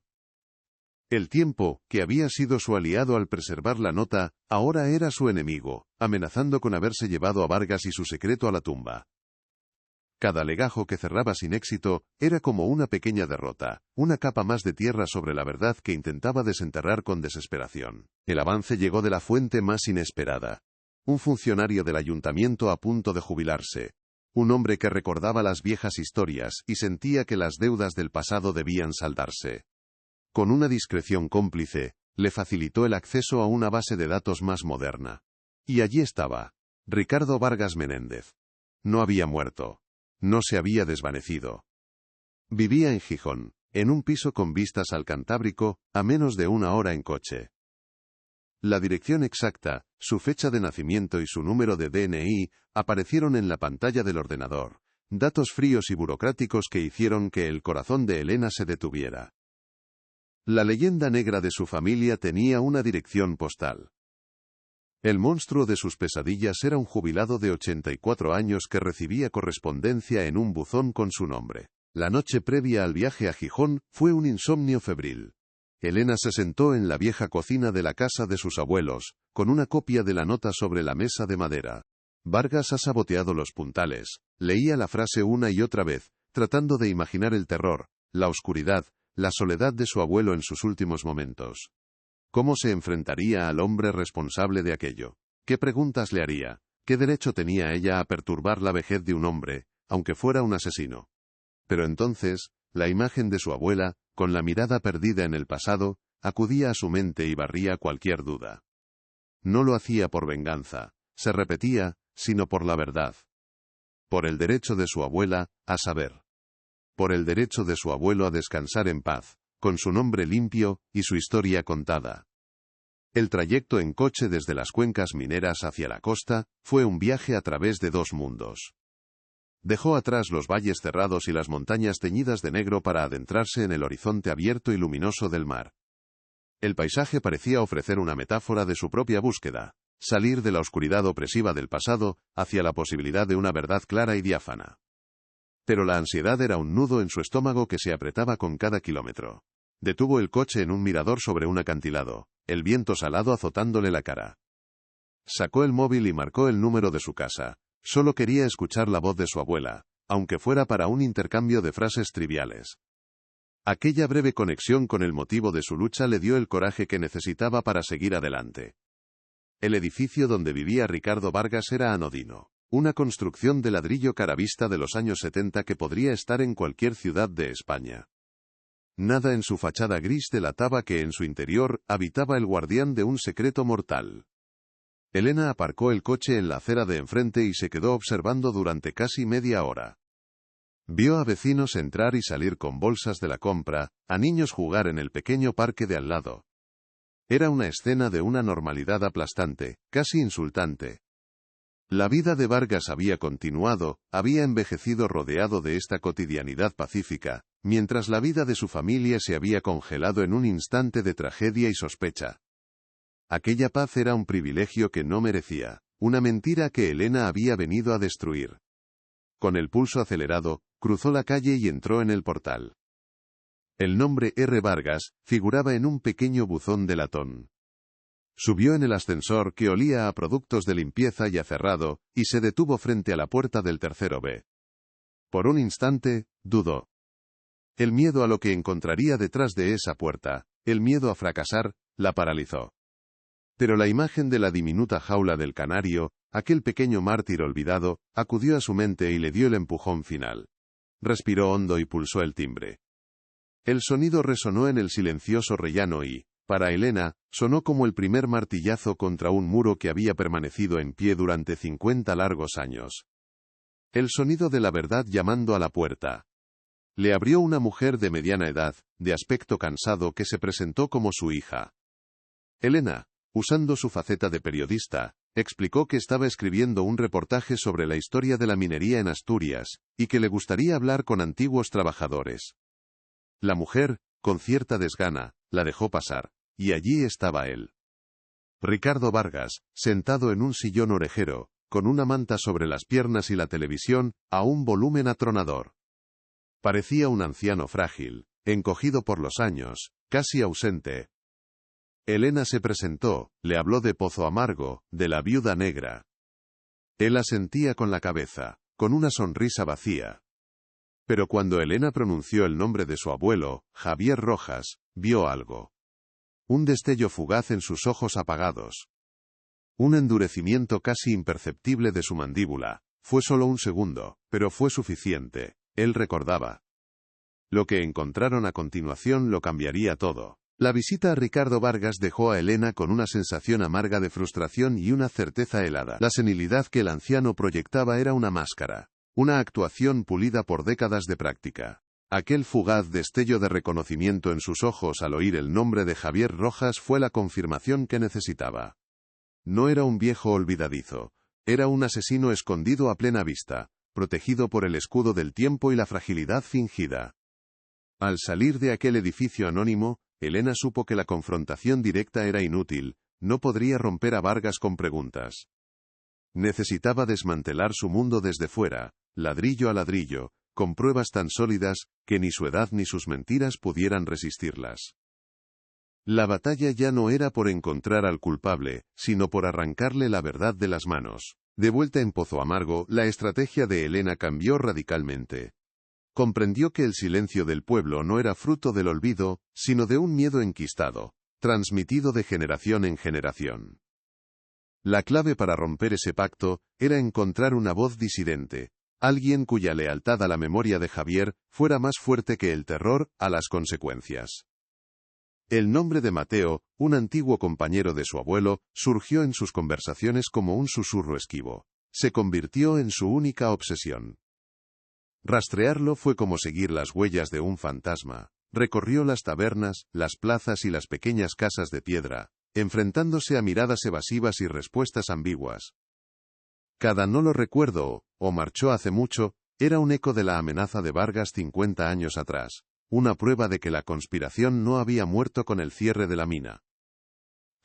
El tiempo, que había sido su aliado al preservar la nota, ahora era su enemigo, amenazando con haberse llevado a Vargas y su secreto a la tumba. Cada legajo que cerraba sin éxito, era como una pequeña derrota, una capa más de tierra sobre la verdad que intentaba desenterrar con desesperación. El avance llegó de la fuente más inesperada. Un funcionario del ayuntamiento a punto de jubilarse. Un hombre que recordaba las viejas historias y sentía que las deudas del pasado debían saldarse. Con una discreción cómplice, le facilitó el acceso a una base de datos más moderna. Y allí estaba: Ricardo Vargas Menéndez. No había muerto. No se había desvanecido. Vivía en Gijón, en un piso con vistas al Cantábrico, a menos de una hora en coche. La dirección exacta, su fecha de nacimiento y su número de DNI aparecieron en la pantalla del ordenador, datos fríos y burocráticos que hicieron que el corazón de Elena se detuviera. La leyenda negra de su familia tenía una dirección postal. El monstruo de sus pesadillas era un jubilado de 84 años que recibía correspondencia en un buzón con su nombre. La noche previa al viaje a Gijón fue un insomnio febril. Elena se sentó en la vieja cocina de la casa de sus abuelos, con una copia de la nota sobre la mesa de madera. Vargas ha saboteado los puntales. Leía la frase una y otra vez, tratando de imaginar el terror, la oscuridad, la soledad de su abuelo en sus últimos momentos. ¿Cómo se enfrentaría al hombre responsable de aquello? ¿Qué preguntas le haría? ¿Qué derecho tenía ella a perturbar la vejez de un hombre, aunque fuera un asesino? Pero entonces, la imagen de su abuela, con la mirada perdida en el pasado, acudía a su mente y barría cualquier duda. No lo hacía por venganza, se repetía, sino por la verdad. Por el derecho de su abuela, a saber. Por el derecho de su abuelo a descansar en paz, con su nombre limpio y su historia contada. El trayecto en coche desde las cuencas mineras hacia la costa fue un viaje a través de dos mundos. Dejó atrás los valles cerrados y las montañas teñidas de negro para adentrarse en el horizonte abierto y luminoso del mar. El paisaje parecía ofrecer una metáfora de su propia búsqueda, salir de la oscuridad opresiva del pasado hacia la posibilidad de una verdad clara y diáfana. Pero la ansiedad era un nudo en su estómago que se apretaba con cada kilómetro. Detuvo el coche en un mirador sobre un acantilado, el viento salado azotándole la cara. Sacó el móvil y marcó el número de su casa. Solo quería escuchar la voz de su abuela, aunque fuera para un intercambio de frases triviales. Aquella breve conexión con el motivo de su lucha le dio el coraje que necesitaba para seguir adelante. El edificio donde vivía Ricardo Vargas era anodino, una construcción de ladrillo caravista de los años 70 que podría estar en cualquier ciudad de España. Nada en su fachada gris delataba que en su interior habitaba el guardián de un secreto mortal. Elena aparcó el coche en la acera de enfrente y se quedó observando durante casi media hora. Vio a vecinos entrar y salir con bolsas de la compra, a niños jugar en el pequeño parque de al lado. Era una escena de una normalidad aplastante, casi insultante. La vida de Vargas había continuado, había envejecido rodeado de esta cotidianidad pacífica, mientras la vida de su familia se había congelado en un instante de tragedia y sospecha. Aquella paz era un privilegio que no merecía, una mentira que Elena había venido a destruir. Con el pulso acelerado, cruzó la calle y entró en el portal. El nombre R. Vargas figuraba en un pequeño buzón de latón. Subió en el ascensor que olía a productos de limpieza y acerrado, y se detuvo frente a la puerta del tercero B. Por un instante, dudó. El miedo a lo que encontraría detrás de esa puerta, el miedo a fracasar, la paralizó. Pero la imagen de la diminuta jaula del canario, aquel pequeño mártir olvidado, acudió a su mente y le dio el empujón final. Respiró hondo y pulsó el timbre. El sonido resonó en el silencioso rellano y, para Elena, sonó como el primer martillazo contra un muro que había permanecido en pie durante 50 largos años. El sonido de la verdad llamando a la puerta. Le abrió una mujer de mediana edad, de aspecto cansado que se presentó como su hija. Elena, usando su faceta de periodista, explicó que estaba escribiendo un reportaje sobre la historia de la minería en Asturias, y que le gustaría hablar con antiguos trabajadores. La mujer, con cierta desgana, la dejó pasar, y allí estaba él. Ricardo Vargas, sentado en un sillón orejero, con una manta sobre las piernas y la televisión, a un volumen atronador. Parecía un anciano frágil, encogido por los años, casi ausente. Elena se presentó, le habló de Pozo Amargo, de la Viuda Negra. Él asentía con la cabeza, con una sonrisa vacía. Pero cuando Elena pronunció el nombre de su abuelo, Javier Rojas, vio algo. Un destello fugaz en sus ojos apagados. Un endurecimiento casi imperceptible de su mandíbula. Fue solo un segundo, pero fue suficiente. Él recordaba. Lo que encontraron a continuación lo cambiaría todo. La visita a Ricardo Vargas dejó a Elena con una sensación amarga de frustración y una certeza helada. La senilidad que el anciano proyectaba era una máscara. Una actuación pulida por décadas de práctica. Aquel fugaz destello de reconocimiento en sus ojos al oír el nombre de Javier Rojas fue la confirmación que necesitaba. No era un viejo olvidadizo. Era un asesino escondido a plena vista, protegido por el escudo del tiempo y la fragilidad fingida. Al salir de aquel edificio anónimo, Elena supo que la confrontación directa era inútil, no podría romper a Vargas con preguntas. Necesitaba desmantelar su mundo desde fuera, ladrillo a ladrillo, con pruebas tan sólidas, que ni su edad ni sus mentiras pudieran resistirlas. La batalla ya no era por encontrar al culpable, sino por arrancarle la verdad de las manos. De vuelta en Pozo Amargo, la estrategia de Elena cambió radicalmente. Comprendió que el silencio del pueblo no era fruto del olvido, sino de un miedo enquistado, transmitido de generación en generación. La clave para romper ese pacto era encontrar una voz disidente, alguien cuya lealtad a la memoria de Javier fuera más fuerte que el terror a las consecuencias. El nombre de Mateo, un antiguo compañero de su abuelo, surgió en sus conversaciones como un susurro esquivo. Se convirtió en su única obsesión. Rastrearlo fue como seguir las huellas de un fantasma. Recorrió las tabernas, las plazas y las pequeñas casas de piedra, enfrentándose a miradas evasivas y respuestas ambiguas. Cada no lo recuerdo, o marchó hace mucho, era un eco de la amenaza de Vargas 50 años atrás, una prueba de que la conspiración no había muerto con el cierre de la mina.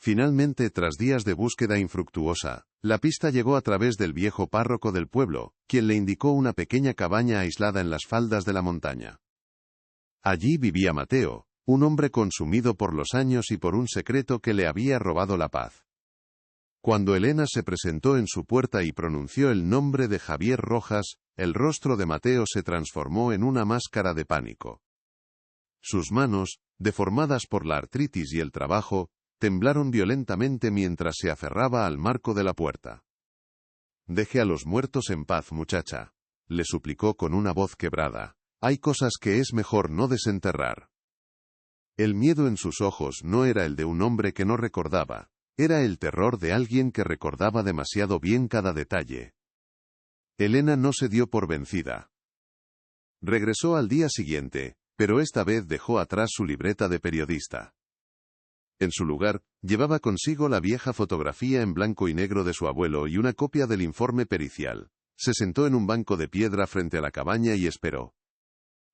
Finalmente, tras días de búsqueda infructuosa, la pista llegó a través del viejo párroco del pueblo, quien le indicó una pequeña cabaña aislada en las faldas de la montaña. Allí vivía Mateo, un hombre consumido por los años y por un secreto que le había robado la paz. Cuando Elena se presentó en su puerta y pronunció el nombre de Javier Rojas, el rostro de Mateo se transformó en una máscara de pánico. Sus manos, deformadas por la artritis y el trabajo, temblaron violentamente mientras se aferraba al marco de la puerta. «Deje a los muertos en paz, muchacha», le suplicó con una voz quebrada. «Hay cosas que es mejor no desenterrar». El miedo en sus ojos no era el de un hombre que no recordaba, era el terror de alguien que recordaba demasiado bien cada detalle. Elena no se dio por vencida. Regresó al día siguiente, pero esta vez dejó atrás su libreta de periodista. En su lugar, llevaba consigo la vieja fotografía en blanco y negro de su abuelo y una copia del informe pericial. Se sentó en un banco de piedra frente a la cabaña y esperó.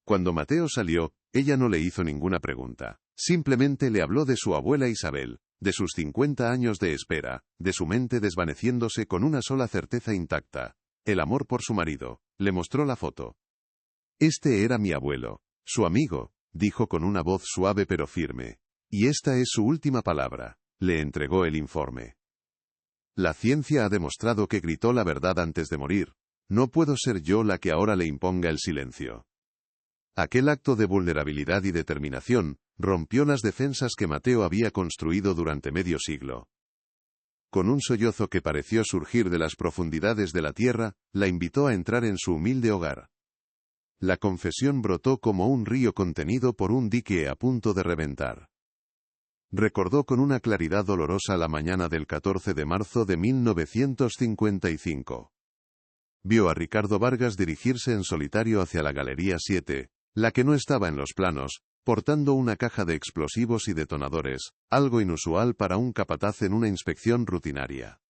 Cuando Mateo salió, ella no le hizo ninguna pregunta. Simplemente le habló de su abuela Isabel, de sus 50 años de espera, de su mente desvaneciéndose con una sola certeza intacta: el amor por su marido. Le mostró la foto. «Este era mi abuelo, su amigo», dijo con una voz suave pero firme. «Y esta es su última palabra», le entregó el informe. «La ciencia ha demostrado que gritó la verdad antes de morir. No puedo ser yo la que ahora le imponga el silencio». Aquel acto de vulnerabilidad y determinación rompió las defensas que Mateo había construido durante medio siglo. Con un sollozo que pareció surgir de las profundidades de la tierra, la invitó a entrar en su humilde hogar. La confesión brotó como un río contenido por un dique a punto de reventar. Recordó con una claridad dolorosa la mañana del 14 de marzo de 1955. Vio a Ricardo Vargas dirigirse en solitario hacia la Galería 7, la que no estaba en los planos, portando una caja de explosivos y detonadores, algo inusual para un capataz en una inspección rutinaria.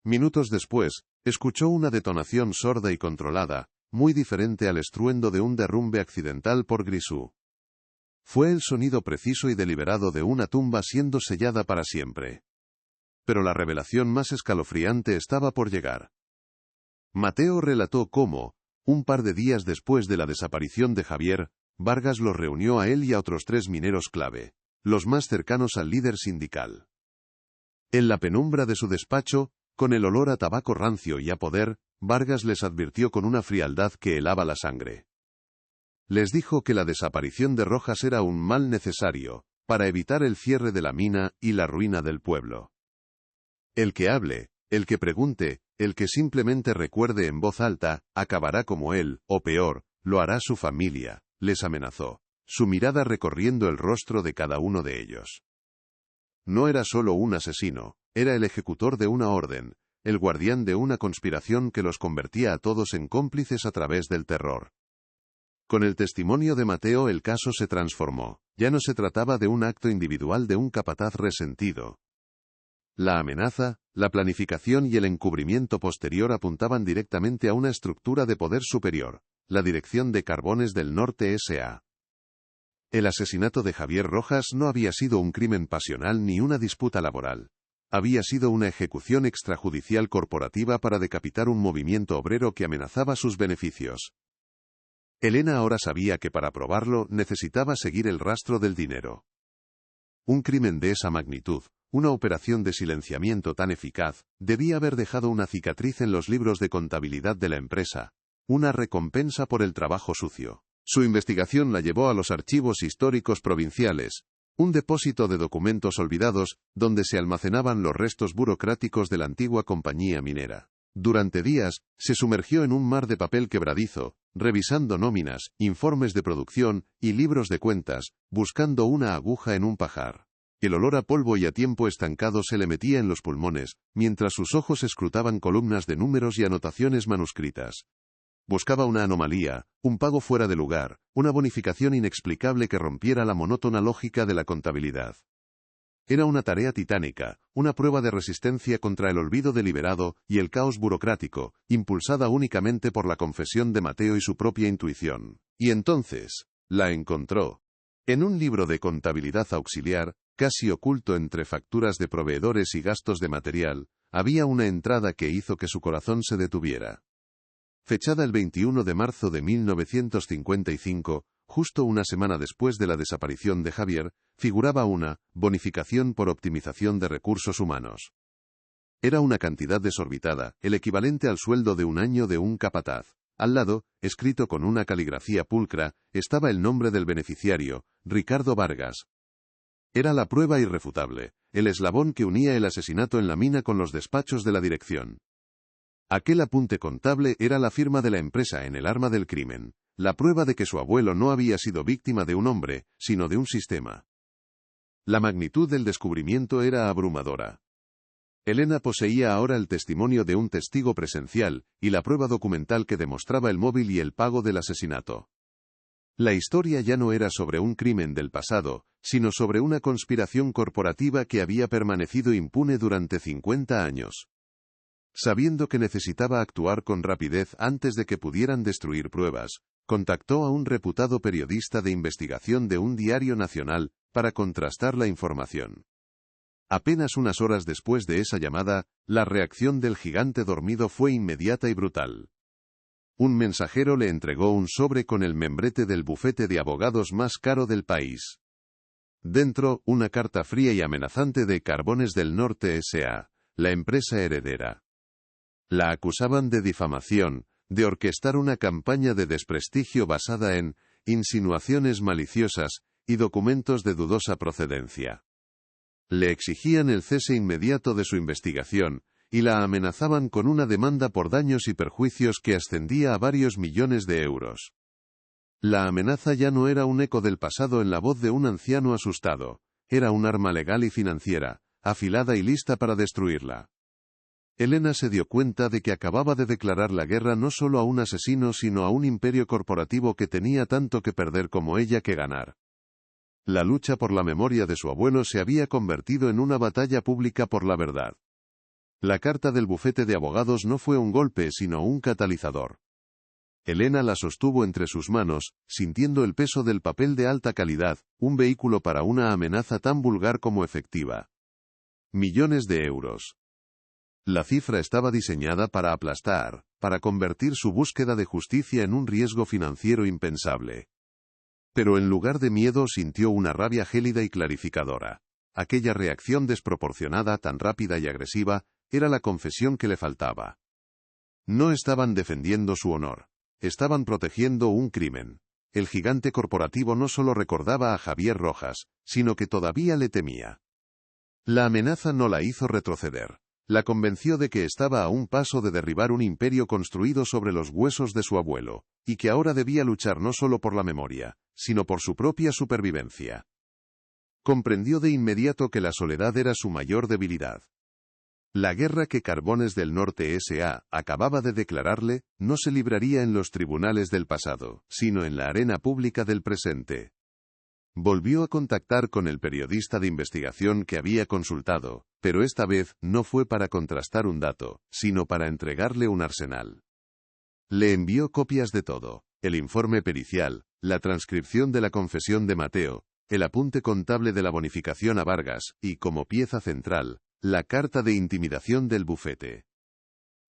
Minutos después, escuchó una detonación sorda y controlada, muy diferente al estruendo de un derrumbe accidental por Grisú. Fue el sonido preciso y deliberado de una tumba siendo sellada para siempre. Pero la revelación más escalofriante estaba por llegar. Mateo relató cómo, un par de días después de la desaparición de Javier, Vargas los reunió a él y a otros 3 mineros clave, los más cercanos al líder sindical. En la penumbra de su despacho, con el olor a tabaco rancio y a poder, Vargas les advirtió con una frialdad que helaba la sangre. Les dijo que la desaparición de Rojas era un mal necesario, para evitar el cierre de la mina y la ruina del pueblo. El que hable, el que pregunte, el que simplemente recuerde en voz alta, acabará como él, o peor, lo hará su familia, les amenazó, su mirada recorriendo el rostro de cada uno de ellos. No era solo un asesino, era el ejecutor de una orden, el guardián de una conspiración que los convertía a todos en cómplices a través del terror. Con el testimonio de Mateo el caso se transformó, ya no se trataba de un acto individual de un capataz resentido. La amenaza, la planificación y el encubrimiento posterior apuntaban directamente a una estructura de poder superior, la Dirección de Carbones del Norte S.A. El asesinato de Javier Rojas no había sido un crimen pasional ni una disputa laboral. Había sido una ejecución extrajudicial corporativa para decapitar un movimiento obrero que amenazaba sus beneficios. Elena ahora sabía que para probarlo necesitaba seguir el rastro del dinero. Un crimen de esa magnitud, una operación de silenciamiento tan eficaz, debía haber dejado una cicatriz en los libros de contabilidad de la empresa, una recompensa por el trabajo sucio. Su investigación la llevó a los archivos históricos provinciales, un depósito de documentos olvidados, donde se almacenaban los restos burocráticos de la antigua compañía minera. Durante días, se sumergió en un mar de papel quebradizo, revisando nóminas, informes de producción y libros de cuentas, buscando una aguja en un pajar. El olor a polvo y a tiempo estancado se le metía en los pulmones, mientras sus ojos escrutaban columnas de números y anotaciones manuscritas. Buscaba una anomalía, un pago fuera de lugar, una bonificación inexplicable que rompiera la monótona lógica de la contabilidad. Era una tarea titánica, una prueba de resistencia contra el olvido deliberado y el caos burocrático, impulsada únicamente por la confesión de Mateo y su propia intuición. Y entonces, la encontró. En un libro de contabilidad auxiliar, casi oculto entre facturas de proveedores y gastos de material, había una entrada que hizo que su corazón se detuviera. Fechada el 21 de marzo de 1955, justo una semana después de la desaparición de Javier, figuraba una bonificación por optimización de recursos humanos. Era una cantidad desorbitada, el equivalente al sueldo de un año de un capataz. Al lado, escrito con una caligrafía pulcra, estaba el nombre del beneficiario, Ricardo Vargas. Era la prueba irrefutable, el eslabón que unía el asesinato en la mina con los despachos de la dirección. Aquel apunte contable era la firma de la empresa en el arma del crimen, la prueba de que su abuelo no había sido víctima de un hombre, sino de un sistema. La magnitud del descubrimiento era abrumadora. Elena poseía ahora el testimonio de un testigo presencial y la prueba documental que demostraba el móvil y el pago del asesinato. La historia ya no era sobre un crimen del pasado, sino sobre una conspiración corporativa que había permanecido impune durante 50 años. Sabiendo que necesitaba actuar con rapidez antes de que pudieran destruir pruebas, contactó a un reputado periodista de investigación de un diario nacional para contrastar la información. Apenas unas horas después de esa llamada, la reacción del gigante dormido fue inmediata y brutal. Un mensajero le entregó un sobre con el membrete del bufete de abogados más caro del país. Dentro, una carta fría y amenazante de Carbones del Norte S.A., la empresa heredera. La acusaban de difamación, de orquestar una campaña de desprestigio basada en insinuaciones maliciosas y documentos de dudosa procedencia. Le exigían el cese inmediato de su investigación, y la amenazaban con una demanda por daños y perjuicios que ascendía a varios millones de euros. La amenaza ya no era un eco del pasado en la voz de un anciano asustado, era un arma legal y financiera, afilada y lista para destruirla. Elena se dio cuenta de que acababa de declarar la guerra no solo a un asesino sino a un imperio corporativo que tenía tanto que perder como ella que ganar. La lucha por la memoria de su abuelo se había convertido en una batalla pública por la verdad. La carta del bufete de abogados no fue un golpe sino un catalizador. Elena la sostuvo entre sus manos, sintiendo el peso del papel de alta calidad, un vehículo para una amenaza tan vulgar como efectiva. Millones de euros. La cifra estaba diseñada para aplastar, para convertir su búsqueda de justicia en un riesgo financiero impensable. Pero en lugar de miedo sintió una rabia gélida y clarificadora. Aquella reacción desproporcionada, tan rápida y agresiva, era la confesión que le faltaba. No estaban defendiendo su honor. Estaban protegiendo un crimen. El gigante corporativo no solo recordaba a Javier Rojas, sino que todavía le temía. La amenaza no la hizo retroceder. La convenció de que estaba a un paso de derribar un imperio construido sobre los huesos de su abuelo, y que ahora debía luchar no solo por la memoria, sino por su propia supervivencia. Comprendió de inmediato que la soledad era su mayor debilidad. La guerra que Carbones del Norte S.A. acababa de declararle, no se libraría en los tribunales del pasado, sino en la arena pública del presente. Volvió a contactar con el periodista de investigación que había consultado, pero esta vez no fue para contrastar un dato, sino para entregarle un arsenal. Le envió copias de todo, el informe pericial, la transcripción de la confesión de Mateo, el apunte contable de la bonificación a Vargas, y como pieza central, la carta de intimidación del bufete.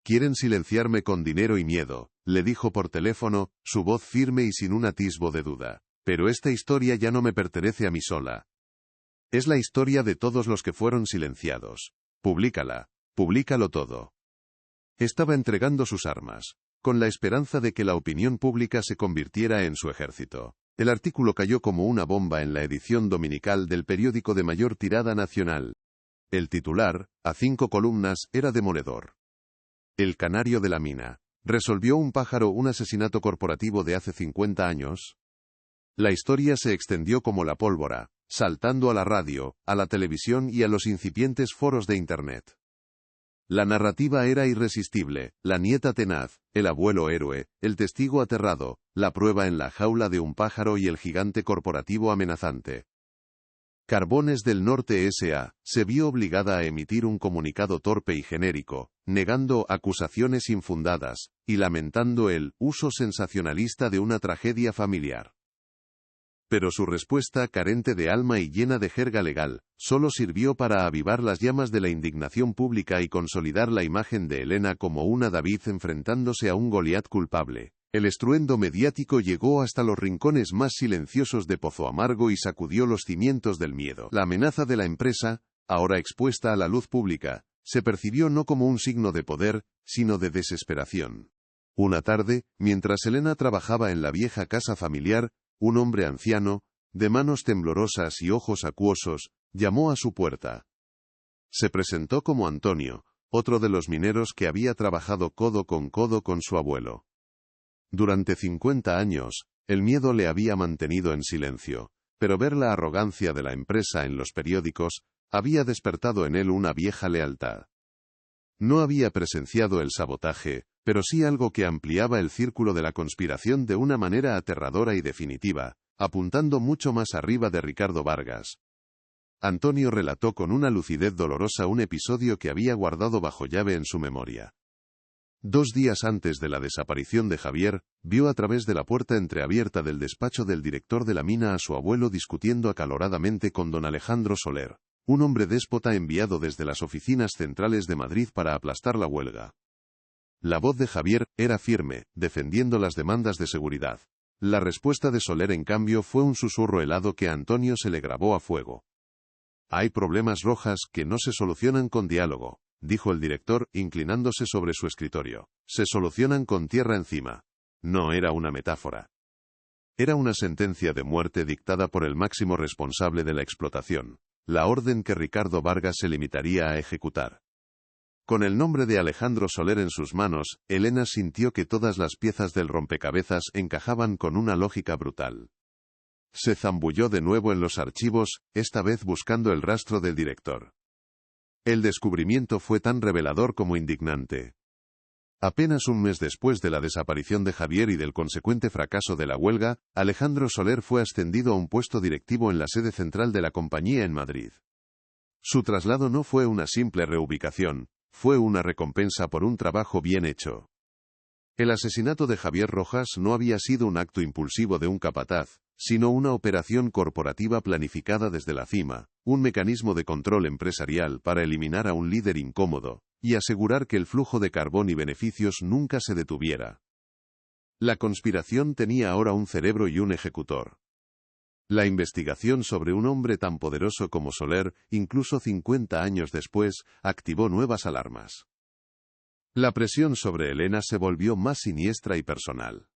«Quieren silenciarme con dinero y miedo», le dijo por teléfono, su voz firme y sin un atisbo de duda. «Pero esta historia ya no me pertenece a mí sola. Es la historia de todos los que fueron silenciados. Públicala, públicalo todo». Estaba entregando sus armas, con la esperanza de que la opinión pública se convirtiera en su ejército. El artículo cayó como una bomba en la edición dominical del periódico de mayor tirada nacional. El titular, a 5 columnas, era demoledor. El canario de la mina. ¿Resolvió un pájaro un asesinato corporativo de hace 50 años? La historia se extendió como la pólvora, saltando a la radio, a la televisión y a los incipientes foros de Internet. La narrativa era irresistible, la nieta tenaz, el abuelo héroe, el testigo aterrado, la prueba en la jaula de un pájaro y el gigante corporativo amenazante. Carbones del Norte S.A. se vio obligada a emitir un comunicado torpe y genérico, negando acusaciones infundadas, y lamentando el uso sensacionalista de una tragedia familiar. Pero su respuesta, carente de alma y llena de jerga legal, solo sirvió para avivar las llamas de la indignación pública y consolidar la imagen de Elena como una David enfrentándose a un Goliat culpable. El estruendo mediático llegó hasta los rincones más silenciosos de Pozo Amargo y sacudió los cimientos del miedo. La amenaza de la empresa, ahora expuesta a la luz pública, se percibió no como un signo de poder, sino de desesperación. Una tarde, mientras Elena trabajaba en la vieja casa familiar, un hombre anciano, de manos temblorosas y ojos acuosos, llamó a su puerta. Se presentó como Antonio, otro de los mineros que había trabajado codo con su abuelo. Durante 50 años, el miedo le había mantenido en silencio, pero ver la arrogancia de la empresa en los periódicos había despertado en él una vieja lealtad. No había presenciado el sabotaje, pero sí algo que ampliaba el círculo de la conspiración de una manera aterradora y definitiva, apuntando mucho más arriba de Ricardo Vargas. Antonio relató con una lucidez dolorosa un episodio que había guardado bajo llave en su memoria. 2 días antes de la desaparición de Javier, vio a través de la puerta entreabierta del despacho del director de la mina a su abuelo discutiendo acaloradamente con don Alejandro Soler, un hombre déspota enviado desde las oficinas centrales de Madrid para aplastar la huelga. La voz de Javier era firme, defendiendo las demandas de seguridad. La respuesta de Soler, en cambio, fue un susurro helado que a Antonio se le grabó a fuego. Hay problemas, Rojas, que no se solucionan con diálogo, dijo el director, inclinándose sobre su escritorio. Se solucionan con tierra encima. No era una metáfora. Era una sentencia de muerte dictada por el máximo responsable de la explotación, la orden que Ricardo Vargas se limitaría a ejecutar. Con el nombre de Alejandro Soler en sus manos, Elena sintió que todas las piezas del rompecabezas encajaban con una lógica brutal. Se zambulló de nuevo en los archivos, esta vez buscando el rastro del director. El descubrimiento fue tan revelador como indignante. Apenas un mes después de la desaparición de Javier y del consecuente fracaso de la huelga, Alejandro Soler fue ascendido a un puesto directivo en la sede central de la compañía en Madrid. Su traslado no fue una simple reubicación, fue una recompensa por un trabajo bien hecho. El asesinato de Javier Rojas no había sido un acto impulsivo de un capataz, sino una operación corporativa planificada desde la cima, un mecanismo de control empresarial para eliminar a un líder incómodo, y asegurar que el flujo de carbón y beneficios nunca se detuviera. La conspiración tenía ahora un cerebro y un ejecutor. La investigación sobre un hombre tan poderoso como Soler, incluso 50 años después, activó nuevas alarmas. La presión sobre Elena se volvió más siniestra y personal.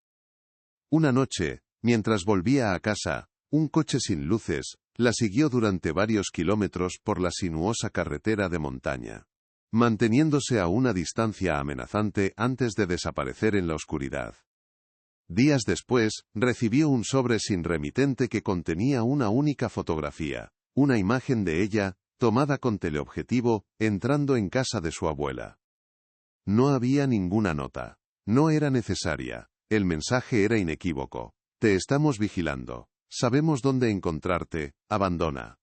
Una noche, mientras volvía a casa, un coche sin luces la siguió durante varios kilómetros por la sinuosa carretera de montaña, manteniéndose a una distancia amenazante antes de desaparecer en la oscuridad. Días después, recibió un sobre sin remitente que contenía una única fotografía, una imagen de ella, tomada con teleobjetivo, entrando en casa de su abuela. No había ninguna nota. No era necesaria. El mensaje era inequívoco. Te estamos vigilando. Sabemos dónde encontrarte. Abandona.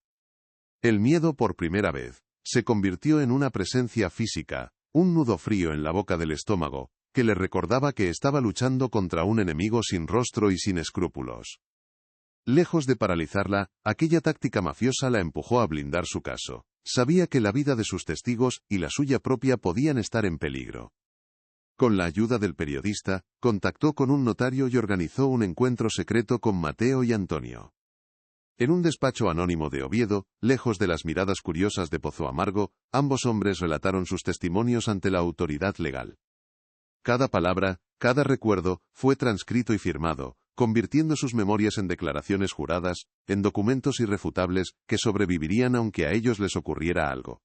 El miedo, por primera vez, se convirtió en una presencia física, un nudo frío en la boca del estómago, que le recordaba que estaba luchando contra un enemigo sin rostro y sin escrúpulos. Lejos de paralizarla, aquella táctica mafiosa la empujó a blindar su caso. Sabía que la vida de sus testigos y la suya propia podían estar en peligro. Con la ayuda del periodista, contactó con un notario y organizó un encuentro secreto con Mateo y Antonio. En un despacho anónimo de Oviedo, lejos de las miradas curiosas de Pozo Amargo, ambos hombres relataron sus testimonios ante la autoridad legal. Cada palabra, cada recuerdo, fue transcrito y firmado, convirtiendo sus memorias en declaraciones juradas, en documentos irrefutables, que sobrevivirían aunque a ellos les ocurriera algo.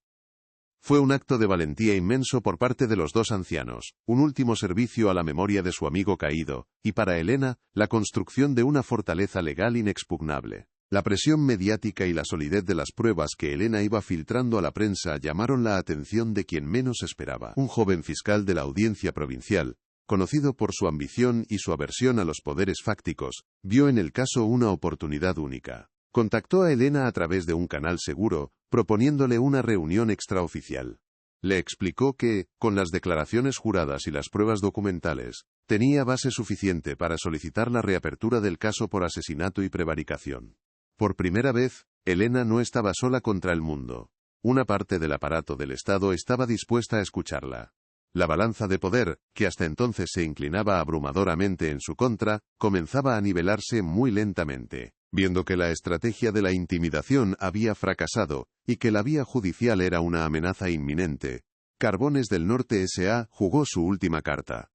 Fue un acto de valentía inmenso por parte de los dos ancianos, un último servicio a la memoria de su amigo caído, y para Elena, la construcción de una fortaleza legal inexpugnable. La presión mediática y la solidez de las pruebas que Elena iba filtrando a la prensa llamaron la atención de quien menos esperaba. Un joven fiscal de la Audiencia Provincial, conocido por su ambición y su aversión a los poderes fácticos, vio en el caso una oportunidad única. Contactó a Elena a través de un canal seguro, proponiéndole una reunión extraoficial. Le explicó que, con las declaraciones juradas y las pruebas documentales, tenía base suficiente para solicitar la reapertura del caso por asesinato y prevaricación. Por primera vez, Elena no estaba sola contra el mundo. Una parte del aparato del Estado estaba dispuesta a escucharla. La balanza de poder, que hasta entonces se inclinaba abrumadoramente en su contra, comenzaba a nivelarse muy lentamente. Viendo que la estrategia de la intimidación había fracasado y que la vía judicial era una amenaza inminente, Carbones del Norte S.A. jugó su última carta.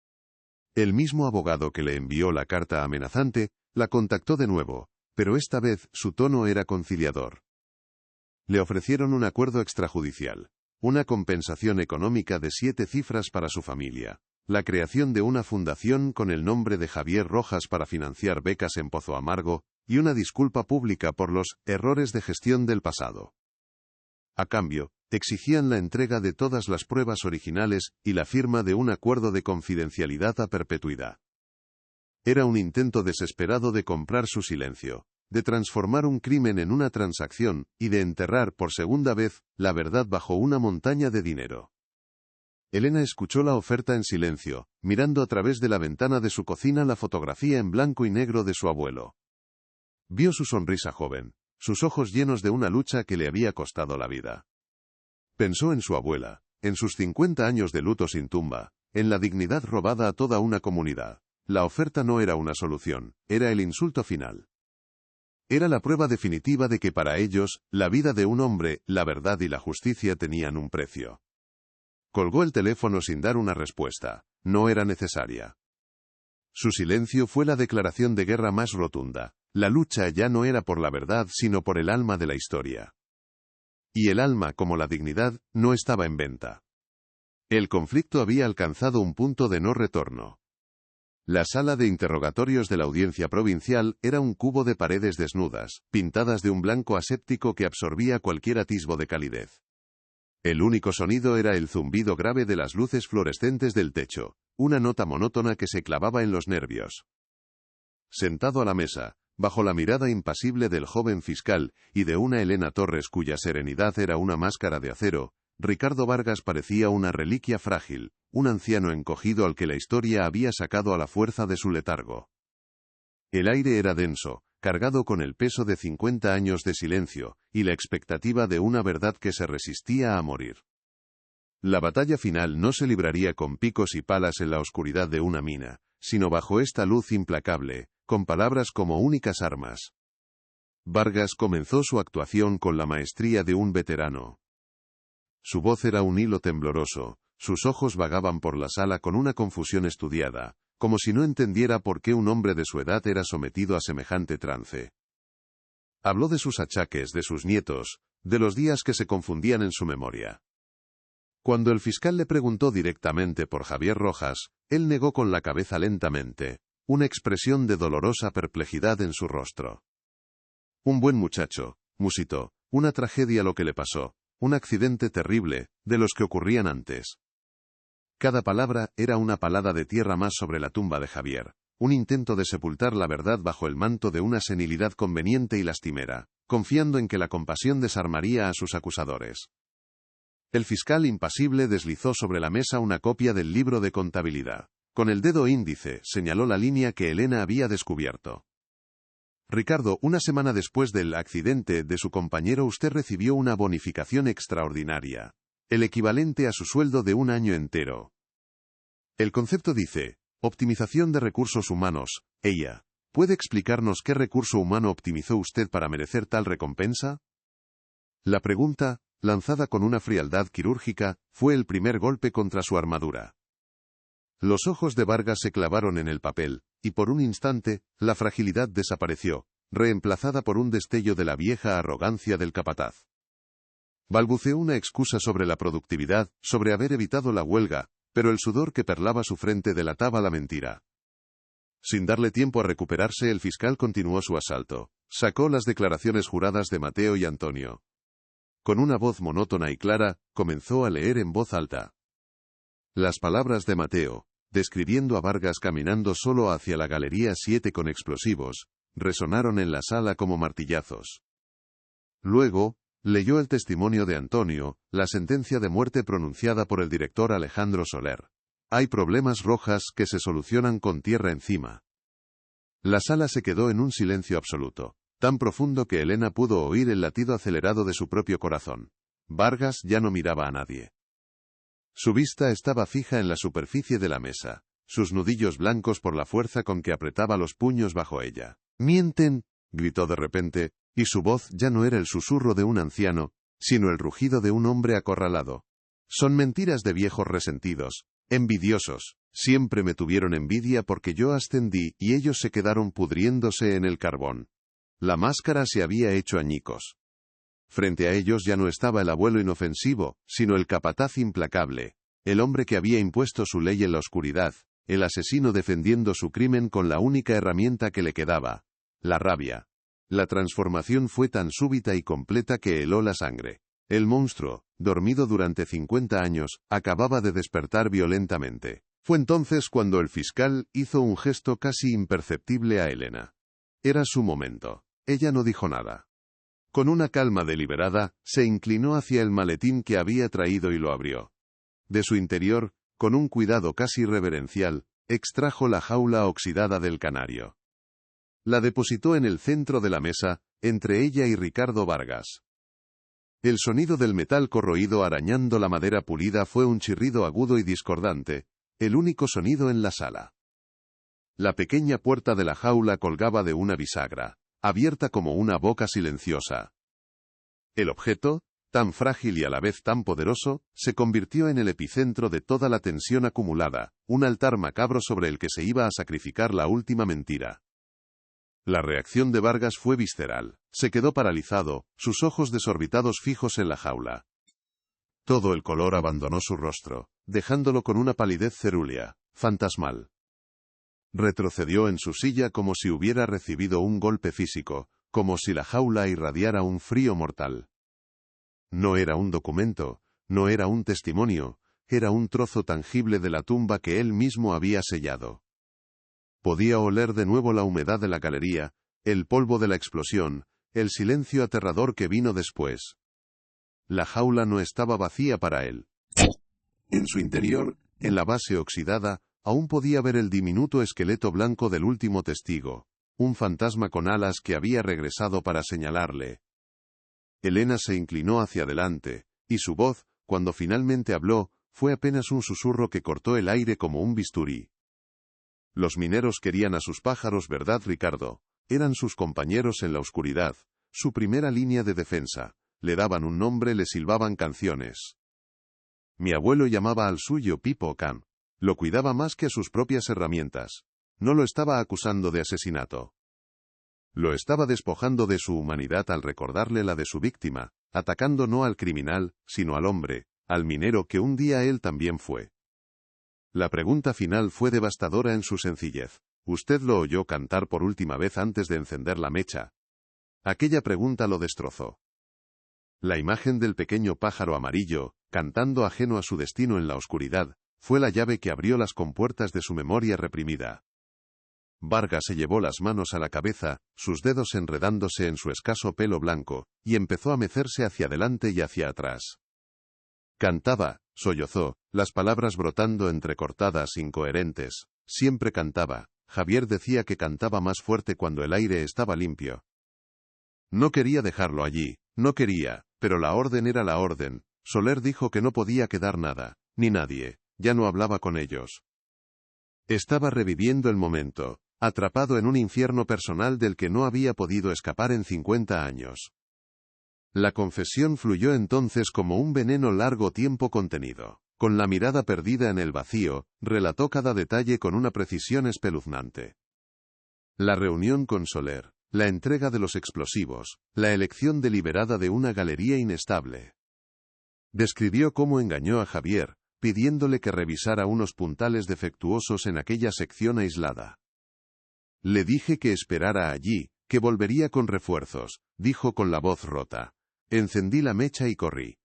El mismo abogado que le envió la carta amenazante, la contactó de nuevo, pero esta vez su tono era conciliador. Le ofrecieron un acuerdo extrajudicial, una compensación económica de 7 cifras para su familia, la creación de una fundación con el nombre de Javier Rojas para financiar becas en Pozo Amargo, y una disculpa pública por los errores de gestión del pasado. A cambio, exigían la entrega de todas las pruebas originales y la firma de un acuerdo de confidencialidad a perpetuidad. Era un intento desesperado de comprar su silencio, de transformar un crimen en una transacción y de enterrar por segunda vez la verdad bajo una montaña de dinero. Elena escuchó la oferta en silencio, mirando a través de la ventana de su cocina la fotografía en blanco y negro de su abuelo. Vio su sonrisa joven, sus ojos llenos de una lucha que le había costado la vida. Pensó en su abuela, en sus 50 años de luto sin tumba, en la dignidad robada a toda una comunidad. La oferta no era una solución, era el insulto final. Era la prueba definitiva de que para ellos, la vida de un hombre, la verdad y la justicia tenían un precio. Colgó el teléfono sin dar una respuesta. No era necesaria. Su silencio fue la declaración de guerra más rotunda. La lucha ya no era por la verdad sino por el alma de la historia. Y el alma, como la dignidad, no estaba en venta. El conflicto había alcanzado un punto de no retorno. La sala de interrogatorios de la audiencia provincial era un cubo de paredes desnudas, pintadas de un blanco aséptico que absorbía cualquier atisbo de calidez. El único sonido era el zumbido grave de las luces fluorescentes del techo, una nota monótona que se clavaba en los nervios. Sentado a la mesa, bajo la mirada impasible del joven fiscal y de una Elena Torres cuya serenidad era una máscara de acero, Ricardo Vargas parecía una reliquia frágil, un anciano encogido al que la historia había sacado a la fuerza de su letargo. El aire era denso, cargado con el peso de 50 años de silencio, y la expectativa de una verdad que se resistía a morir. La batalla final no se libraría con picos y palas en la oscuridad de una mina, sino bajo esta luz implacable, con palabras como únicas armas. Vargas comenzó su actuación con la maestría de un veterano. Su voz era un hilo tembloroso, sus ojos vagaban por la sala con una confusión estudiada, como si no entendiera por qué un hombre de su edad era sometido a semejante trance. Habló de sus achaques, de sus nietos, de los días que se confundían en su memoria. Cuando el fiscal le preguntó directamente por Javier Rojas, él negó con la cabeza lentamente, una expresión de dolorosa perplejidad en su rostro. Un buen muchacho, musitó, una tragedia lo que le pasó, un accidente terrible, de los que ocurrían antes. Cada palabra era una palada de tierra más sobre la tumba de Javier, un intento de sepultar la verdad bajo el manto de una senilidad conveniente y lastimera, confiando en que la compasión desarmaría a sus acusadores. El fiscal impasible deslizó sobre la mesa una copia del libro de contabilidad. Con el dedo índice, señaló la línea que Elena había descubierto. Ricardo, una semana después del accidente de su compañero usted recibió una bonificación extraordinaria, el equivalente a su sueldo de un año entero. El concepto dice, optimización de recursos humanos. Ella, ¿puede explicarnos qué recurso humano optimizó usted para merecer tal recompensa? La pregunta, lanzada con una frialdad quirúrgica, fue el primer golpe contra su armadura. Los ojos de Vargas se clavaron en el papel, y por un instante, la fragilidad desapareció, reemplazada por un destello de la vieja arrogancia del capataz. Balbuceó una excusa sobre la productividad, sobre haber evitado la huelga, pero el sudor que perlaba su frente delataba la mentira. Sin darle tiempo a recuperarse, el fiscal continuó su asalto. Sacó las declaraciones juradas de Mateo y Antonio. Con una voz monótona y clara, comenzó a leer en voz alta. Las palabras de Mateo, describiendo a Vargas caminando solo hacia la galería 7 con explosivos, resonaron en la sala como martillazos. Luego, leyó el testimonio de Antonio, la sentencia de muerte pronunciada por el director Alejandro Soler. Hay problemas Rojas que se solucionan con tierra encima. La sala se quedó en un silencio absoluto, tan profundo que Elena pudo oír el latido acelerado de su propio corazón. Vargas ya no miraba a nadie. Su vista estaba fija en la superficie de la mesa, sus nudillos blancos por la fuerza con que apretaba los puños bajo ella. «¡Mienten!», gritó de repente, y su voz ya no era el susurro de un anciano, sino el rugido de un hombre acorralado. «Son mentiras de viejos resentidos, envidiosos. Siempre me tuvieron envidia porque yo ascendí y ellos se quedaron pudriéndose en el carbón. La máscara se había hecho añicos. Frente a ellos ya no estaba el abuelo inofensivo, sino el capataz implacable, el hombre que había impuesto su ley en la oscuridad, el asesino defendiendo su crimen con la única herramienta que le quedaba, la rabia. La transformación fue tan súbita y completa que heló la sangre. El monstruo, dormido durante 50 años, acababa de despertar violentamente. Fue entonces cuando el fiscal hizo un gesto casi imperceptible a Elena. Era su momento. Ella no dijo nada. Con una calma deliberada, se inclinó hacia el maletín que había traído y lo abrió. De su interior, con un cuidado casi reverencial, extrajo la jaula oxidada del canario. La depositó en el centro de la mesa, entre ella y Ricardo Vargas. El sonido del metal corroído arañando la madera pulida fue un chirrido agudo y discordante, el único sonido en la sala. La pequeña puerta de la jaula colgaba de una bisagra, abierta como una boca silenciosa. El objeto, tan frágil y a la vez tan poderoso, se convirtió en el epicentro de toda la tensión acumulada, un altar macabro sobre el que se iba a sacrificar la última mentira. La reacción de Vargas fue visceral. Se quedó paralizado, sus ojos desorbitados fijos en la jaula. Todo el color abandonó su rostro, dejándolo con una palidez cerúlea, fantasmal. Retrocedió en su silla como si hubiera recibido un golpe físico, como si la jaula irradiara un frío mortal. No era un documento, no era un testimonio, era un trozo tangible de la tumba que él mismo había sellado. Podía oler de nuevo la humedad de la galería, el polvo de la explosión, el silencio aterrador que vino después. La jaula no estaba vacía para él. En su interior, en la base oxidada, aún podía ver el diminuto esqueleto blanco del último testigo, un fantasma con alas que había regresado para señalarle. Elena se inclinó hacia adelante, y su voz, cuando finalmente habló, fue apenas un susurro que cortó el aire como un bisturí. Los mineros querían a sus pájaros, ¿verdad, Ricardo? Eran sus compañeros en la oscuridad, su primera línea de defensa. Le daban un nombre, le silbaban canciones. Mi abuelo llamaba al suyo Pipo Can. Lo cuidaba más que a sus propias herramientas. No lo estaba acusando de asesinato. Lo estaba despojando de su humanidad al recordarle la de su víctima, atacando no al criminal, sino al hombre, al minero que un día él también fue. La pregunta final fue devastadora en su sencillez. ¿Usted lo oyó cantar por última vez antes de encender la mecha? Aquella pregunta lo destrozó. La imagen del pequeño pájaro amarillo, cantando ajeno a su destino en la oscuridad, fue la llave que abrió las compuertas de su memoria reprimida. Vargas se llevó las manos a la cabeza, sus dedos enredándose en su escaso pelo blanco, y empezó a mecerse hacia adelante y hacia atrás. Cantaba, sollozó, las palabras brotando entrecortadas, incoherentes. Siempre cantaba. Javier decía que cantaba más fuerte cuando el aire estaba limpio. No quería dejarlo allí, no quería, pero la orden era la orden. Soler dijo que no podía quedar nada, ni nadie, ya no hablaba con ellos. Estaba reviviendo el momento, atrapado en un infierno personal del que no había podido escapar en 50 años. La confesión fluyó entonces como un veneno largo tiempo contenido. Con la mirada perdida en el vacío, relató cada detalle con una precisión espeluznante. La reunión con Soler, la entrega de los explosivos, la elección deliberada de una galería inestable. Describió cómo engañó a Javier, pidiéndole que revisara unos puntales defectuosos en aquella sección aislada. Le dije que esperara allí, que volvería con refuerzos, dijo con la voz rota. Encendí la mecha y corrí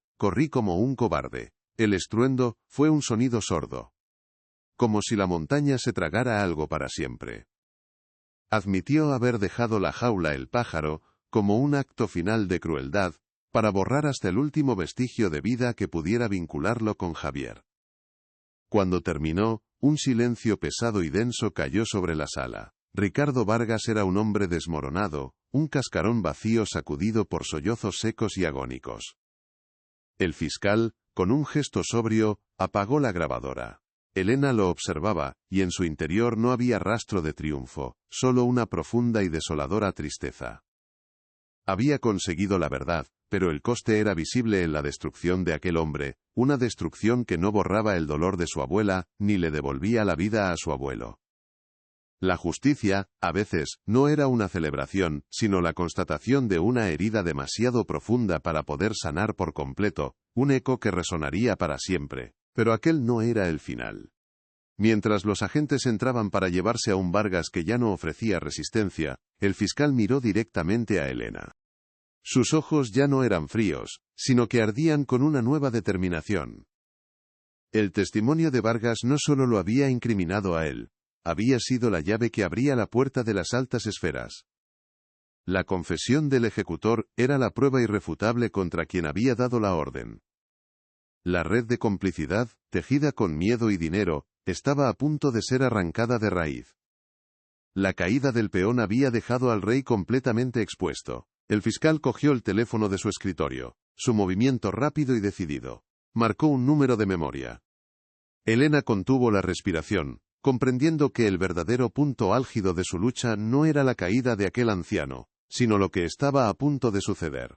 como un cobarde. El estruendo fue un sonido sordo. Como si la montaña se tragara algo para siempre. Admitió haber dejado la jaula el pájaro, como un acto final de crueldad, para borrar hasta el último vestigio de vida que pudiera vincularlo con Javier. Cuando terminó, un silencio pesado y denso cayó sobre la sala. Ricardo Vargas era un hombre desmoronado, un cascarón vacío sacudido por sollozos secos y agónicos. El fiscal, con un gesto sobrio, apagó la grabadora. Elena lo observaba, y en su interior no había rastro de triunfo, solo una profunda y desoladora tristeza. Había conseguido la verdad, pero el coste era visible en la destrucción de aquel hombre, una destrucción que no borraba el dolor de su abuela, ni le devolvía la vida a su abuelo. La justicia, a veces, no era una celebración, sino la constatación de una herida demasiado profunda para poder sanar por completo, un eco que resonaría para siempre. Pero aquel no era el final. Mientras los agentes entraban para llevarse a un Vargas que ya no ofrecía resistencia, el fiscal miró directamente a Elena. Sus ojos ya no eran fríos, sino que ardían con una nueva determinación. El testimonio de Vargas no solo lo había incriminado a él, había sido la llave que abría la puerta de las altas esferas. La confesión del ejecutor era la prueba irrefutable contra quien había dado la orden. La red de complicidad, tejida con miedo y dinero, estaba a punto de ser arrancada de raíz. La caída del peón había dejado al rey completamente expuesto. El fiscal cogió el teléfono de su escritorio. Su movimiento rápido y decidido. Marcó un número de memoria. Elena contuvo la respiración, comprendiendo que el verdadero punto álgido de su lucha no era la caída de aquel anciano, sino lo que estaba a punto de suceder.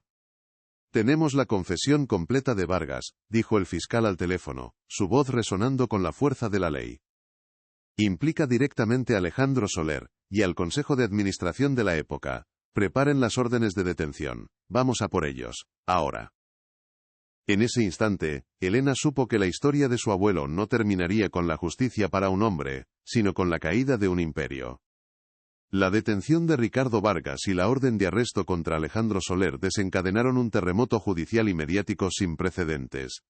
«Tenemos la confesión completa de Vargas», dijo el fiscal al teléfono, su voz resonando con la fuerza de la ley. «Implica directamente a Alejandro Soler, y al Consejo de Administración de la época. Preparen las órdenes de detención. Vamos a por ellos, ahora». En ese instante, Elena supo que la historia de su abuelo no terminaría con la justicia para un hombre, sino con la caída de un imperio. La detención de Ricardo Vargas y la orden de arresto contra Alejandro Soler desencadenaron un terremoto judicial y mediático sin precedentes.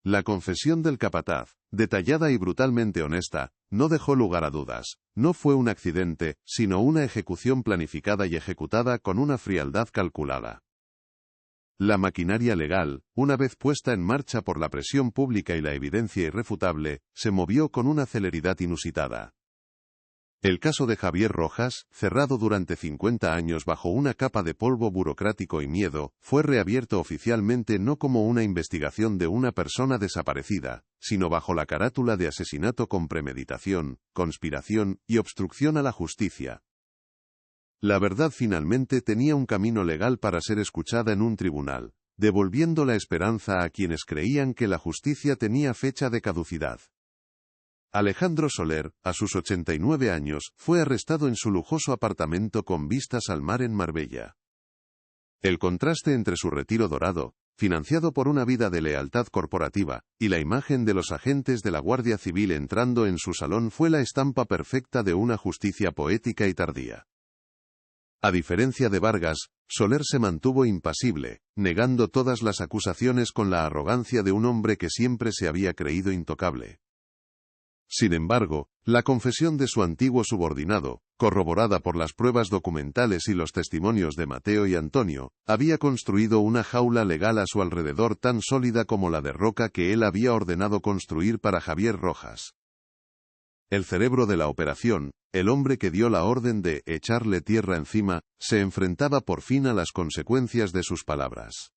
La confesión del capataz, detallada y brutalmente honesta, no dejó lugar a dudas. No fue un accidente, sino una ejecución planificada y ejecutada con una frialdad calculada. La maquinaria legal, una vez puesta en marcha por la presión pública y la evidencia irrefutable, se movió con una celeridad inusitada. El caso de Javier Rojas, cerrado durante 50 años bajo una capa de polvo burocrático y miedo, fue reabierto oficialmente no como una investigación de una persona desaparecida, sino bajo la carátula de asesinato con premeditación, conspiración y obstrucción a la justicia. La verdad finalmente tenía un camino legal para ser escuchada en un tribunal, devolviendo la esperanza a quienes creían que la justicia tenía fecha de caducidad. Alejandro Soler, a sus 89 años, fue arrestado en su lujoso apartamento con vistas al mar en Marbella. El contraste entre su retiro dorado, financiado por una vida de lealtad corporativa, y la imagen de los agentes de la Guardia Civil entrando en su salón fue la estampa perfecta de una justicia poética y tardía. A diferencia de Vargas, Soler se mantuvo impasible, negando todas las acusaciones con la arrogancia de un hombre que siempre se había creído intocable. Sin embargo, la confesión de su antiguo subordinado, corroborada por las pruebas documentales y los testimonios de Mateo y Antonio, había construido una jaula legal a su alrededor tan sólida como la de roca que él había ordenado construir para Javier Rojas. El cerebro de la operación, el hombre que dio la orden de echarle tierra encima, se enfrentaba por fin a las consecuencias de sus palabras.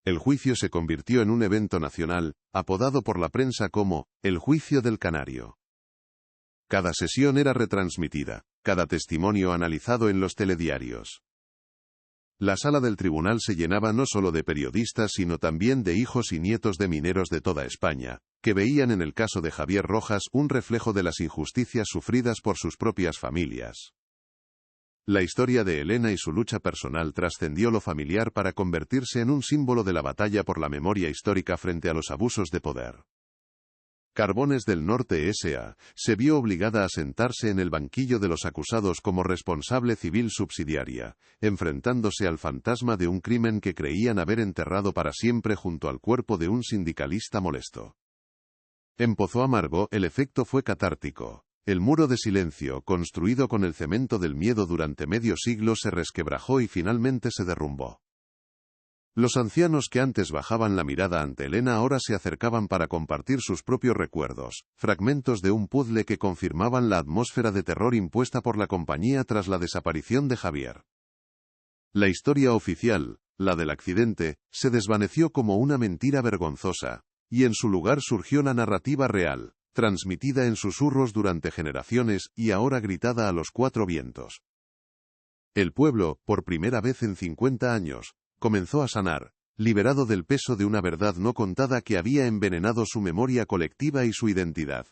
El juicio se convirtió en un evento nacional, apodado por la prensa como el Juicio del Canario. Cada sesión era retransmitida, cada testimonio analizado en los telediarios. La sala del tribunal se llenaba no solo de periodistas sino también de hijos y nietos de mineros de toda España, que veían en el caso de Javier Rojas un reflejo de las injusticias sufridas por sus propias familias. La historia de Elena y su lucha personal trascendió lo familiar para convertirse en un símbolo de la batalla por la memoria histórica frente a los abusos de poder. Carbones del Norte S.A. se vio obligada a sentarse en el banquillo de los acusados como responsable civil subsidiaria, enfrentándose al fantasma de un crimen que creían haber enterrado para siempre junto al cuerpo de un sindicalista molesto. En Pozo Amargo el efecto fue catártico. el muro de silencio, construido con el cemento del miedo durante medio siglo, se resquebrajó y finalmente se derrumbó. Los ancianos que antes bajaban la mirada ante Elena ahora se acercaban para compartir sus propios recuerdos, fragmentos de un puzzle que confirmaban la atmósfera de terror impuesta por la compañía tras la desaparición de Javier. La historia oficial, la del accidente, se desvaneció como una mentira vergonzosa, y en su lugar surgió la narrativa real, transmitida en susurros durante generaciones y ahora gritada a los cuatro vientos. El pueblo, por primera vez en 50 años, comenzó a sanar, liberado del peso de una verdad no contada que había envenenado su memoria colectiva y su identidad.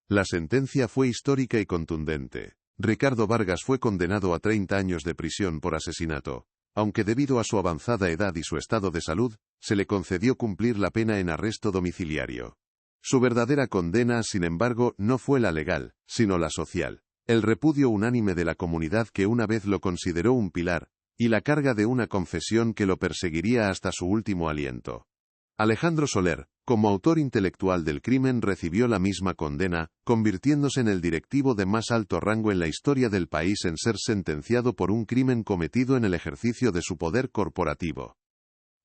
La sentencia fue histórica y contundente. Ricardo Vargas fue condenado a 30 años de prisión por asesinato, aunque debido a su avanzada edad y su estado de salud, se le concedió cumplir la pena en arresto domiciliario. Su verdadera condena, sin embargo, no fue la legal, sino la social. El repudio unánime de la comunidad que una vez lo consideró un pilar, y la carga de una confesión que lo perseguiría hasta su último aliento. Alejandro Soler, como autor intelectual del crimen, recibió la misma condena, convirtiéndose en el directivo de más alto rango en la historia del país en ser sentenciado por un crimen cometido en el ejercicio de su poder corporativo.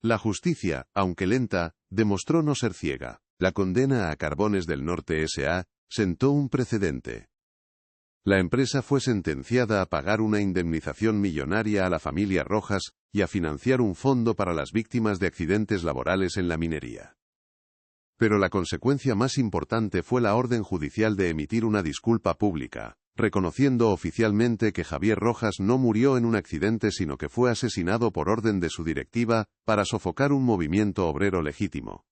La justicia, aunque lenta, demostró no ser ciega. La condena a Carbones del Norte S.A. sentó un precedente. La empresa fue sentenciada a pagar una indemnización millonaria a la familia Rojas y a financiar un fondo para las víctimas de accidentes laborales en la minería. Pero la consecuencia más importante fue la orden judicial de emitir una disculpa pública, reconociendo oficialmente que Javier Rojas no murió en un accidente sino que fue asesinado por orden de su directiva, para sofocar un movimiento obrero legítimo.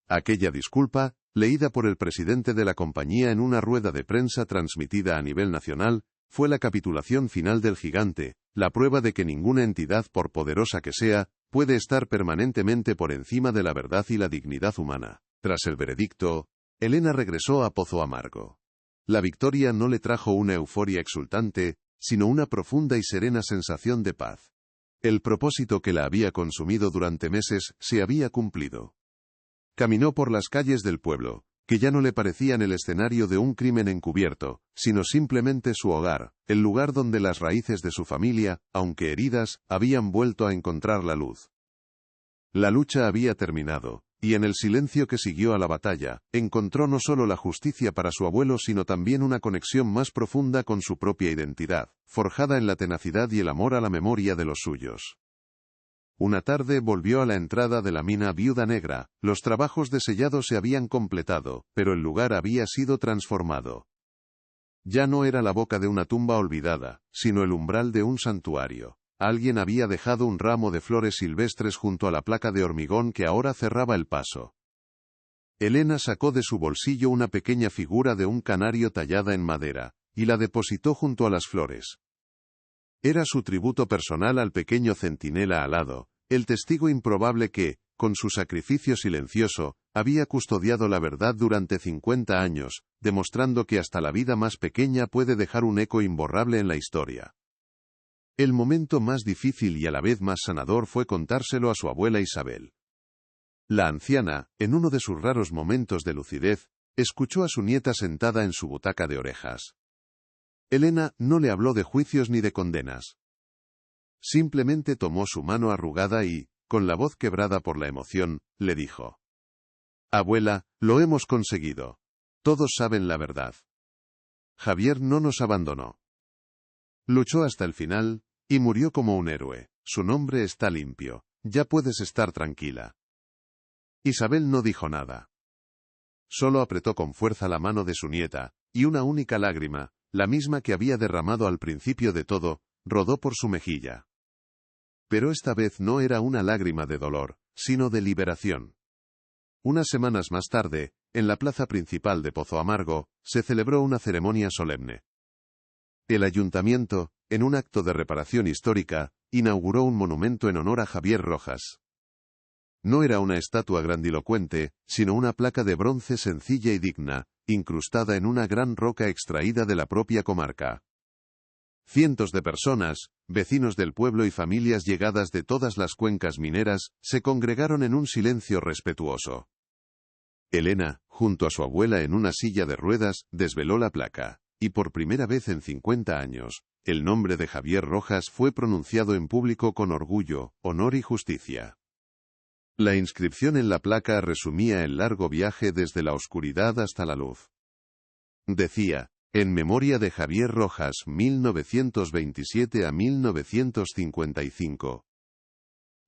Aquella disculpa, leída por el presidente de la compañía en una rueda de prensa transmitida a nivel nacional, fue la capitulación final del gigante, la prueba de que ninguna entidad, por poderosa que sea, puede estar permanentemente por encima de la verdad y la dignidad humana. Tras el veredicto, Elena regresó a Pozo Amargo. La victoria no le trajo una euforia exultante, sino una profunda y serena sensación de paz. El propósito que la había consumido durante meses se había cumplido. Caminó por las calles del pueblo, que ya no le parecían el escenario de un crimen encubierto, sino simplemente su hogar, el lugar donde las raíces de su familia, aunque heridas, habían vuelto a encontrar la luz. La lucha había terminado, y en el silencio que siguió a la batalla, encontró no solo la justicia para su abuelo sino también una conexión más profunda con su propia identidad, forjada en la tenacidad y el amor a la memoria de los suyos. Una tarde volvió a la entrada de la mina Viuda Negra, los trabajos de sellado se habían completado, pero el lugar había sido transformado. Ya no era la boca de una tumba olvidada, sino el umbral de un santuario. Alguien había dejado un ramo de flores silvestres junto a la placa de hormigón que ahora cerraba el paso. Elena sacó de su bolsillo una pequeña figura de un canario tallada en madera, y la depositó junto a las flores. Era su tributo personal al pequeño centinela alado, el testigo improbable que, con su sacrificio silencioso, había custodiado la verdad durante 50 años, demostrando que hasta la vida más pequeña puede dejar un eco imborrable en la historia. El momento más difícil y a la vez más sanador fue contárselo a su abuela Isabel. La anciana, en uno de sus raros momentos de lucidez, escuchó a su nieta sentada en su butaca de orejas. Elena no le habló de juicios ni de condenas. Simplemente tomó su mano arrugada y, con la voz quebrada por la emoción, le dijo: «Abuela, lo hemos conseguido. Todos saben la verdad. Javier no nos abandonó. Luchó hasta el final, y murió como un héroe. Su nombre está limpio. Ya puedes estar tranquila». Isabel no dijo nada. Solo apretó con fuerza la mano de su nieta, y una única lágrima, la misma que había derramado al principio de todo, rodó por su mejilla. Pero esta vez no era una lágrima de dolor, sino de liberación. Unas semanas más tarde, en la plaza principal de Pozo Amargo, se celebró una ceremonia solemne. El ayuntamiento, en un acto de reparación histórica, inauguró un monumento en honor a Javier Rojas. No era una estatua grandilocuente, sino una placa de bronce sencilla y digna, incrustada en una gran roca extraída de la propia comarca. Cientos de personas, vecinos del pueblo y familias llegadas de todas las cuencas mineras, se congregaron en un silencio respetuoso. Elena, junto a su abuela en una silla de ruedas, desveló la placa, y por primera vez en 50 años, el nombre de Javier Rojas fue pronunciado en público con orgullo, honor y justicia. La inscripción en la placa resumía el largo viaje desde la oscuridad hasta la luz. Decía, en memoria de Javier Rojas 1927 a 1955.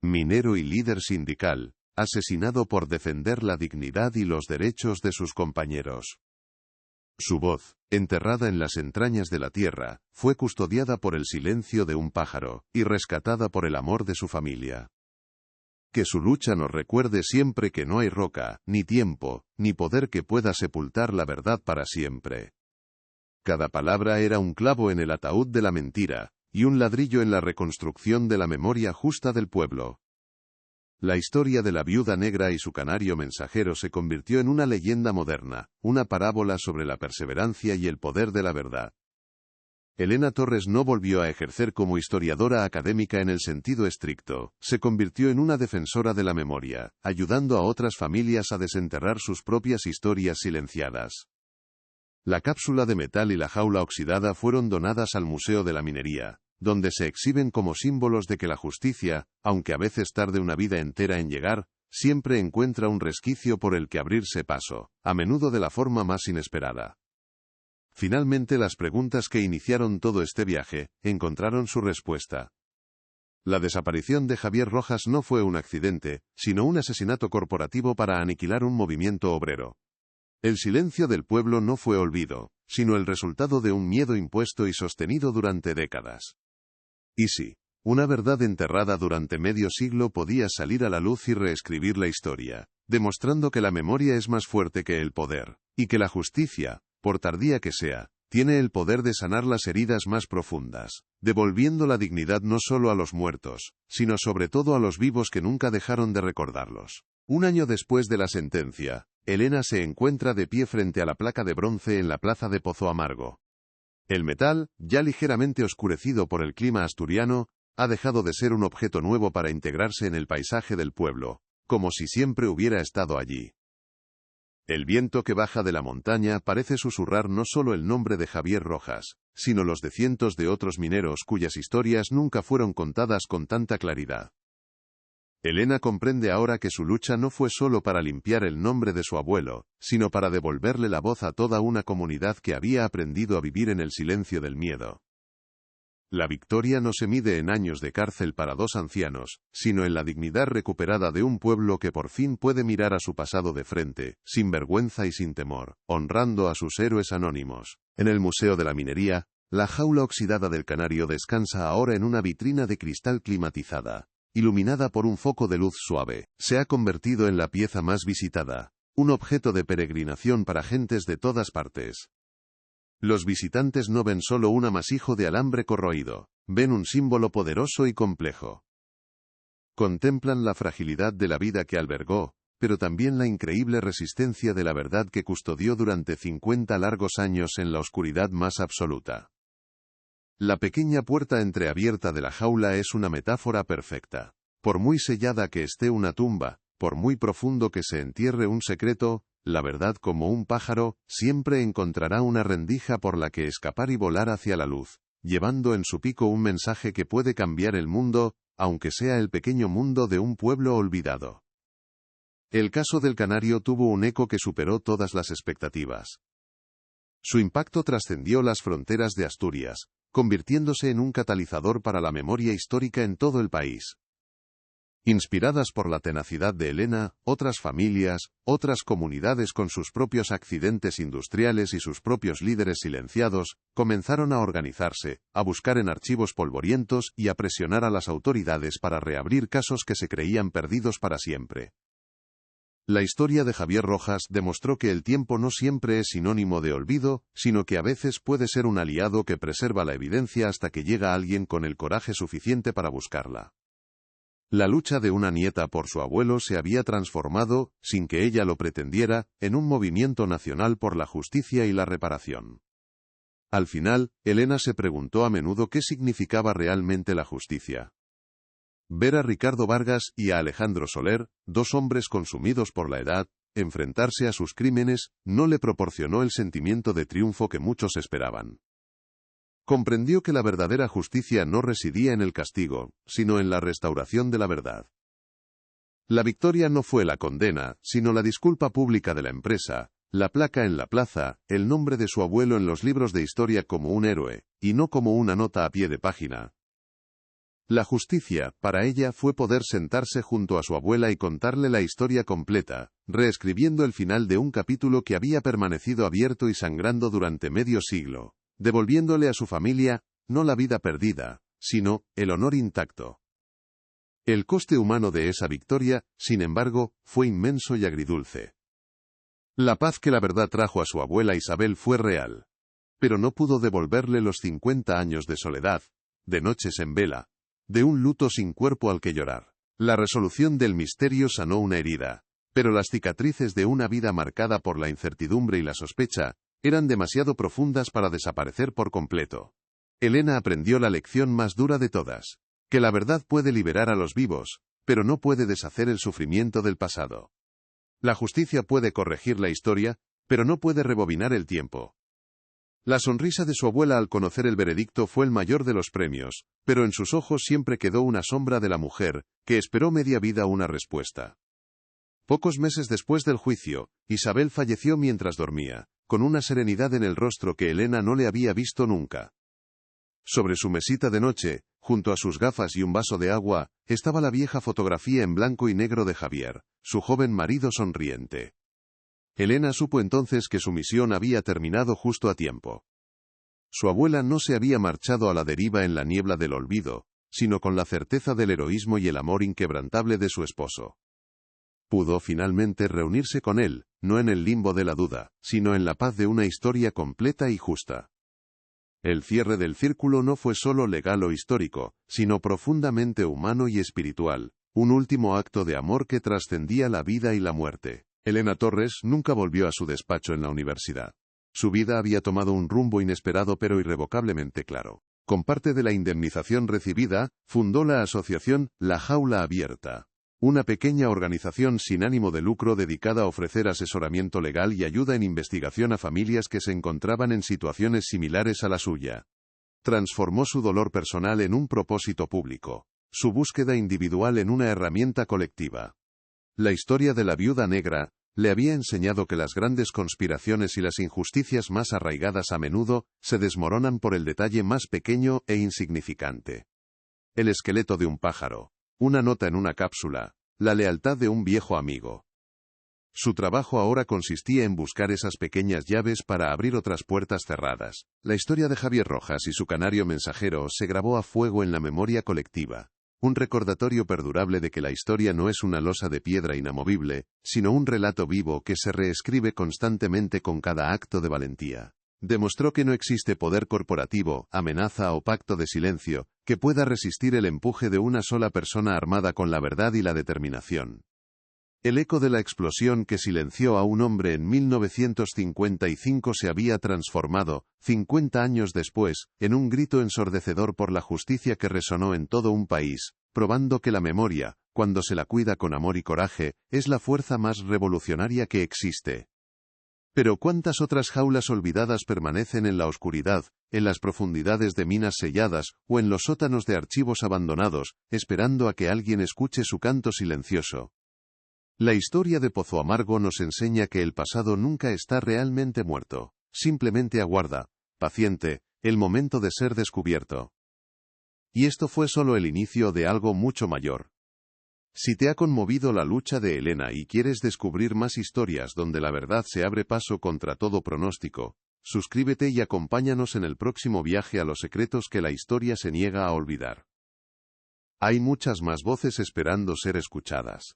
Minero y líder sindical, asesinado por defender la dignidad y los derechos de sus compañeros. Su voz, enterrada en las entrañas de la tierra, fue custodiada por el silencio de un pájaro, y rescatada por el amor de su familia. Que su lucha nos recuerde siempre que no hay roca, ni tiempo, ni poder que pueda sepultar la verdad para siempre. Cada palabra era un clavo en el ataúd de la mentira, y un ladrillo en la reconstrucción de la memoria justa del pueblo. La historia de la Viuda Negra y su canario mensajero se convirtió en una leyenda moderna, una parábola sobre la perseverancia y el poder de la verdad. Elena Torres no volvió a ejercer como historiadora académica en el sentido estricto, se convirtió en una defensora de la memoria, ayudando a otras familias a desenterrar sus propias historias silenciadas. La cápsula de metal y la jaula oxidada fueron donadas al Museo de la Minería, donde se exhiben como símbolos de que la justicia, aunque a veces tarde una vida entera en llegar, siempre encuentra un resquicio por el que abrirse paso, a menudo de la forma más inesperada. Finalmente las preguntas que iniciaron todo este viaje, encontraron su respuesta. La desaparición de Javier Rojas no fue un accidente, sino un asesinato corporativo para aniquilar un movimiento obrero. El silencio del pueblo no fue olvido, sino el resultado de un miedo impuesto y sostenido durante décadas. Y sí, una verdad enterrada durante medio siglo podía salir a la luz y reescribir la historia, demostrando que la memoria es más fuerte que el poder, y que la justicia, por tardía que sea, tiene el poder de sanar las heridas más profundas, devolviendo la dignidad no solo a los muertos, sino sobre todo a los vivos que nunca dejaron de recordarlos. Un año después de la sentencia, Elena se encuentra de pie frente a la placa de bronce en la plaza de Pozo Amargo. El metal, ya ligeramente oscurecido por el clima asturiano, ha dejado de ser un objeto nuevo para integrarse en el paisaje del pueblo, como si siempre hubiera estado allí. El viento que baja de la montaña parece susurrar no solo el nombre de Javier Rojas, sino los de cientos de otros mineros cuyas historias nunca fueron contadas con tanta claridad. Elena comprende ahora que su lucha no fue solo para limpiar el nombre de su abuelo, sino para devolverle la voz a toda una comunidad que había aprendido a vivir en el silencio del miedo. La victoria no se mide en años de cárcel para dos ancianos, sino en la dignidad recuperada de un pueblo que por fin puede mirar a su pasado de frente, sin vergüenza y sin temor, honrando a sus héroes anónimos. En el Museo de la Minería, la jaula oxidada del canario descansa ahora en una vitrina de cristal climatizada. Iluminada por un foco de luz suave, se ha convertido en la pieza más visitada, un objeto de peregrinación para gentes de todas partes. Los visitantes no ven solo un amasijo de alambre corroído, ven un símbolo poderoso y complejo. Contemplan la fragilidad de la vida que albergó, pero también la increíble resistencia de la verdad que custodió durante 50 largos años en la oscuridad más absoluta. La pequeña puerta entreabierta de la jaula es una metáfora perfecta. Por muy sellada que esté una tumba, por muy profundo que se entierre un secreto, la verdad como un pájaro, siempre encontrará una rendija por la que escapar y volar hacia la luz, llevando en su pico un mensaje que puede cambiar el mundo, aunque sea el pequeño mundo de un pueblo olvidado. El caso del canario tuvo un eco que superó todas las expectativas. Su impacto trascendió las fronteras de Asturias, convirtiéndose en un catalizador para la memoria histórica en todo el país. Inspiradas por la tenacidad de Elena, otras familias, otras comunidades con sus propios accidentes industriales y sus propios líderes silenciados, comenzaron a organizarse, a buscar en archivos polvorientos y a presionar a las autoridades para reabrir casos que se creían perdidos para siempre. La historia de Javier Rojas demostró que el tiempo no siempre es sinónimo de olvido, sino que a veces puede ser un aliado que preserva la evidencia hasta que llega alguien con el coraje suficiente para buscarla. La lucha de una nieta por su abuelo se había transformado, sin que ella lo pretendiera, en un movimiento nacional por la justicia y la reparación. Al final, Elena se preguntó a menudo qué significaba realmente la justicia. Ver a Ricardo Vargas y a Alejandro Soler, dos hombres consumidos por la edad, enfrentarse a sus crímenes, no le proporcionó el sentimiento de triunfo que muchos esperaban. Comprendió que la verdadera justicia no residía en el castigo, sino en la restauración de la verdad. La victoria no fue la condena, sino la disculpa pública de la empresa, la placa en la plaza, el nombre de su abuelo en los libros de historia como un héroe, y no como una nota a pie de página. La justicia, para ella, fue poder sentarse junto a su abuela y contarle la historia completa, reescribiendo el final de un capítulo que había permanecido abierto y sangrando durante medio siglo, devolviéndole a su familia, no la vida perdida, sino el honor intacto. El coste humano de esa victoria, sin embargo, fue inmenso y agridulce. La paz que la verdad trajo a su abuela Isabel fue real. Pero no pudo devolverle los 50 años de soledad, de noches en vela, de un luto sin cuerpo al que llorar. La resolución del misterio sanó una herida, pero las cicatrices de una vida marcada por la incertidumbre y la sospecha, eran demasiado profundas para desaparecer por completo. Elena aprendió la lección más dura de todas, que la verdad puede liberar a los vivos, pero no puede deshacer el sufrimiento del pasado. La justicia puede corregir la historia, pero no puede rebobinar el tiempo. La sonrisa de su abuela al conocer el veredicto fue el mayor de los premios, pero en sus ojos siempre quedó una sombra de la mujer, que esperó media vida una respuesta. Pocos meses después del juicio, Isabel falleció mientras dormía, con una serenidad en el rostro que Elena no le había visto nunca. Sobre su mesita de noche, junto a sus gafas y un vaso de agua, estaba la vieja fotografía en blanco y negro de Javier, su joven marido sonriente. Elena supo entonces que su misión había terminado justo a tiempo. Su abuela no se había marchado a la deriva en la niebla del olvido, sino con la certeza del heroísmo y el amor inquebrantable de su esposo. Pudo finalmente reunirse con él, no en el limbo de la duda, sino en la paz de una historia completa y justa. El cierre del círculo no fue solo legal o histórico, sino profundamente humano y espiritual, un último acto de amor que trascendía la vida y la muerte. Elena Torres nunca volvió a su despacho en la universidad. Su vida había tomado un rumbo inesperado pero irrevocablemente claro. Con parte de la indemnización recibida, fundó la asociación La Jaula Abierta, una pequeña organización sin ánimo de lucro dedicada a ofrecer asesoramiento legal y ayuda en investigación a familias que se encontraban en situaciones similares a la suya. Transformó su dolor personal en un propósito público, su búsqueda individual en una herramienta colectiva. La historia de la Viuda Negra le había enseñado que las grandes conspiraciones y las injusticias más arraigadas a menudo se desmoronan por el detalle más pequeño e insignificante. El esqueleto de un pájaro, una nota en una cápsula, la lealtad de un viejo amigo. Su trabajo ahora consistía en buscar esas pequeñas llaves para abrir otras puertas cerradas. La historia de Javier Rojas y su canario mensajero se grabó a fuego en la memoria colectiva. Un recordatorio perdurable de que la historia no es una losa de piedra inamovible, sino un relato vivo que se reescribe constantemente con cada acto de valentía. Demostró que no existe poder corporativo, amenaza o pacto de silencio, que pueda resistir el empuje de una sola persona armada con la verdad y la determinación. El eco de la explosión que silenció a un hombre en 1955 se había transformado, 50 años después, en un grito ensordecedor por la justicia que resonó en todo un país, probando que la memoria, cuando se la cuida con amor y coraje, es la fuerza más revolucionaria que existe. Pero ¿cuántas otras jaulas olvidadas permanecen en la oscuridad, en las profundidades de minas selladas, o en los sótanos de archivos abandonados, esperando a que alguien escuche su canto silencioso? La historia de Pozo Amargo nos enseña que el pasado nunca está realmente muerto, simplemente aguarda, paciente, el momento de ser descubierto. Y esto fue solo el inicio de algo mucho mayor. Si te ha conmovido la lucha de Elena y quieres descubrir más historias donde la verdad se abre paso contra todo pronóstico, suscríbete y acompáñanos en el próximo viaje a los secretos que la historia se niega a olvidar. Hay muchas más voces esperando ser escuchadas.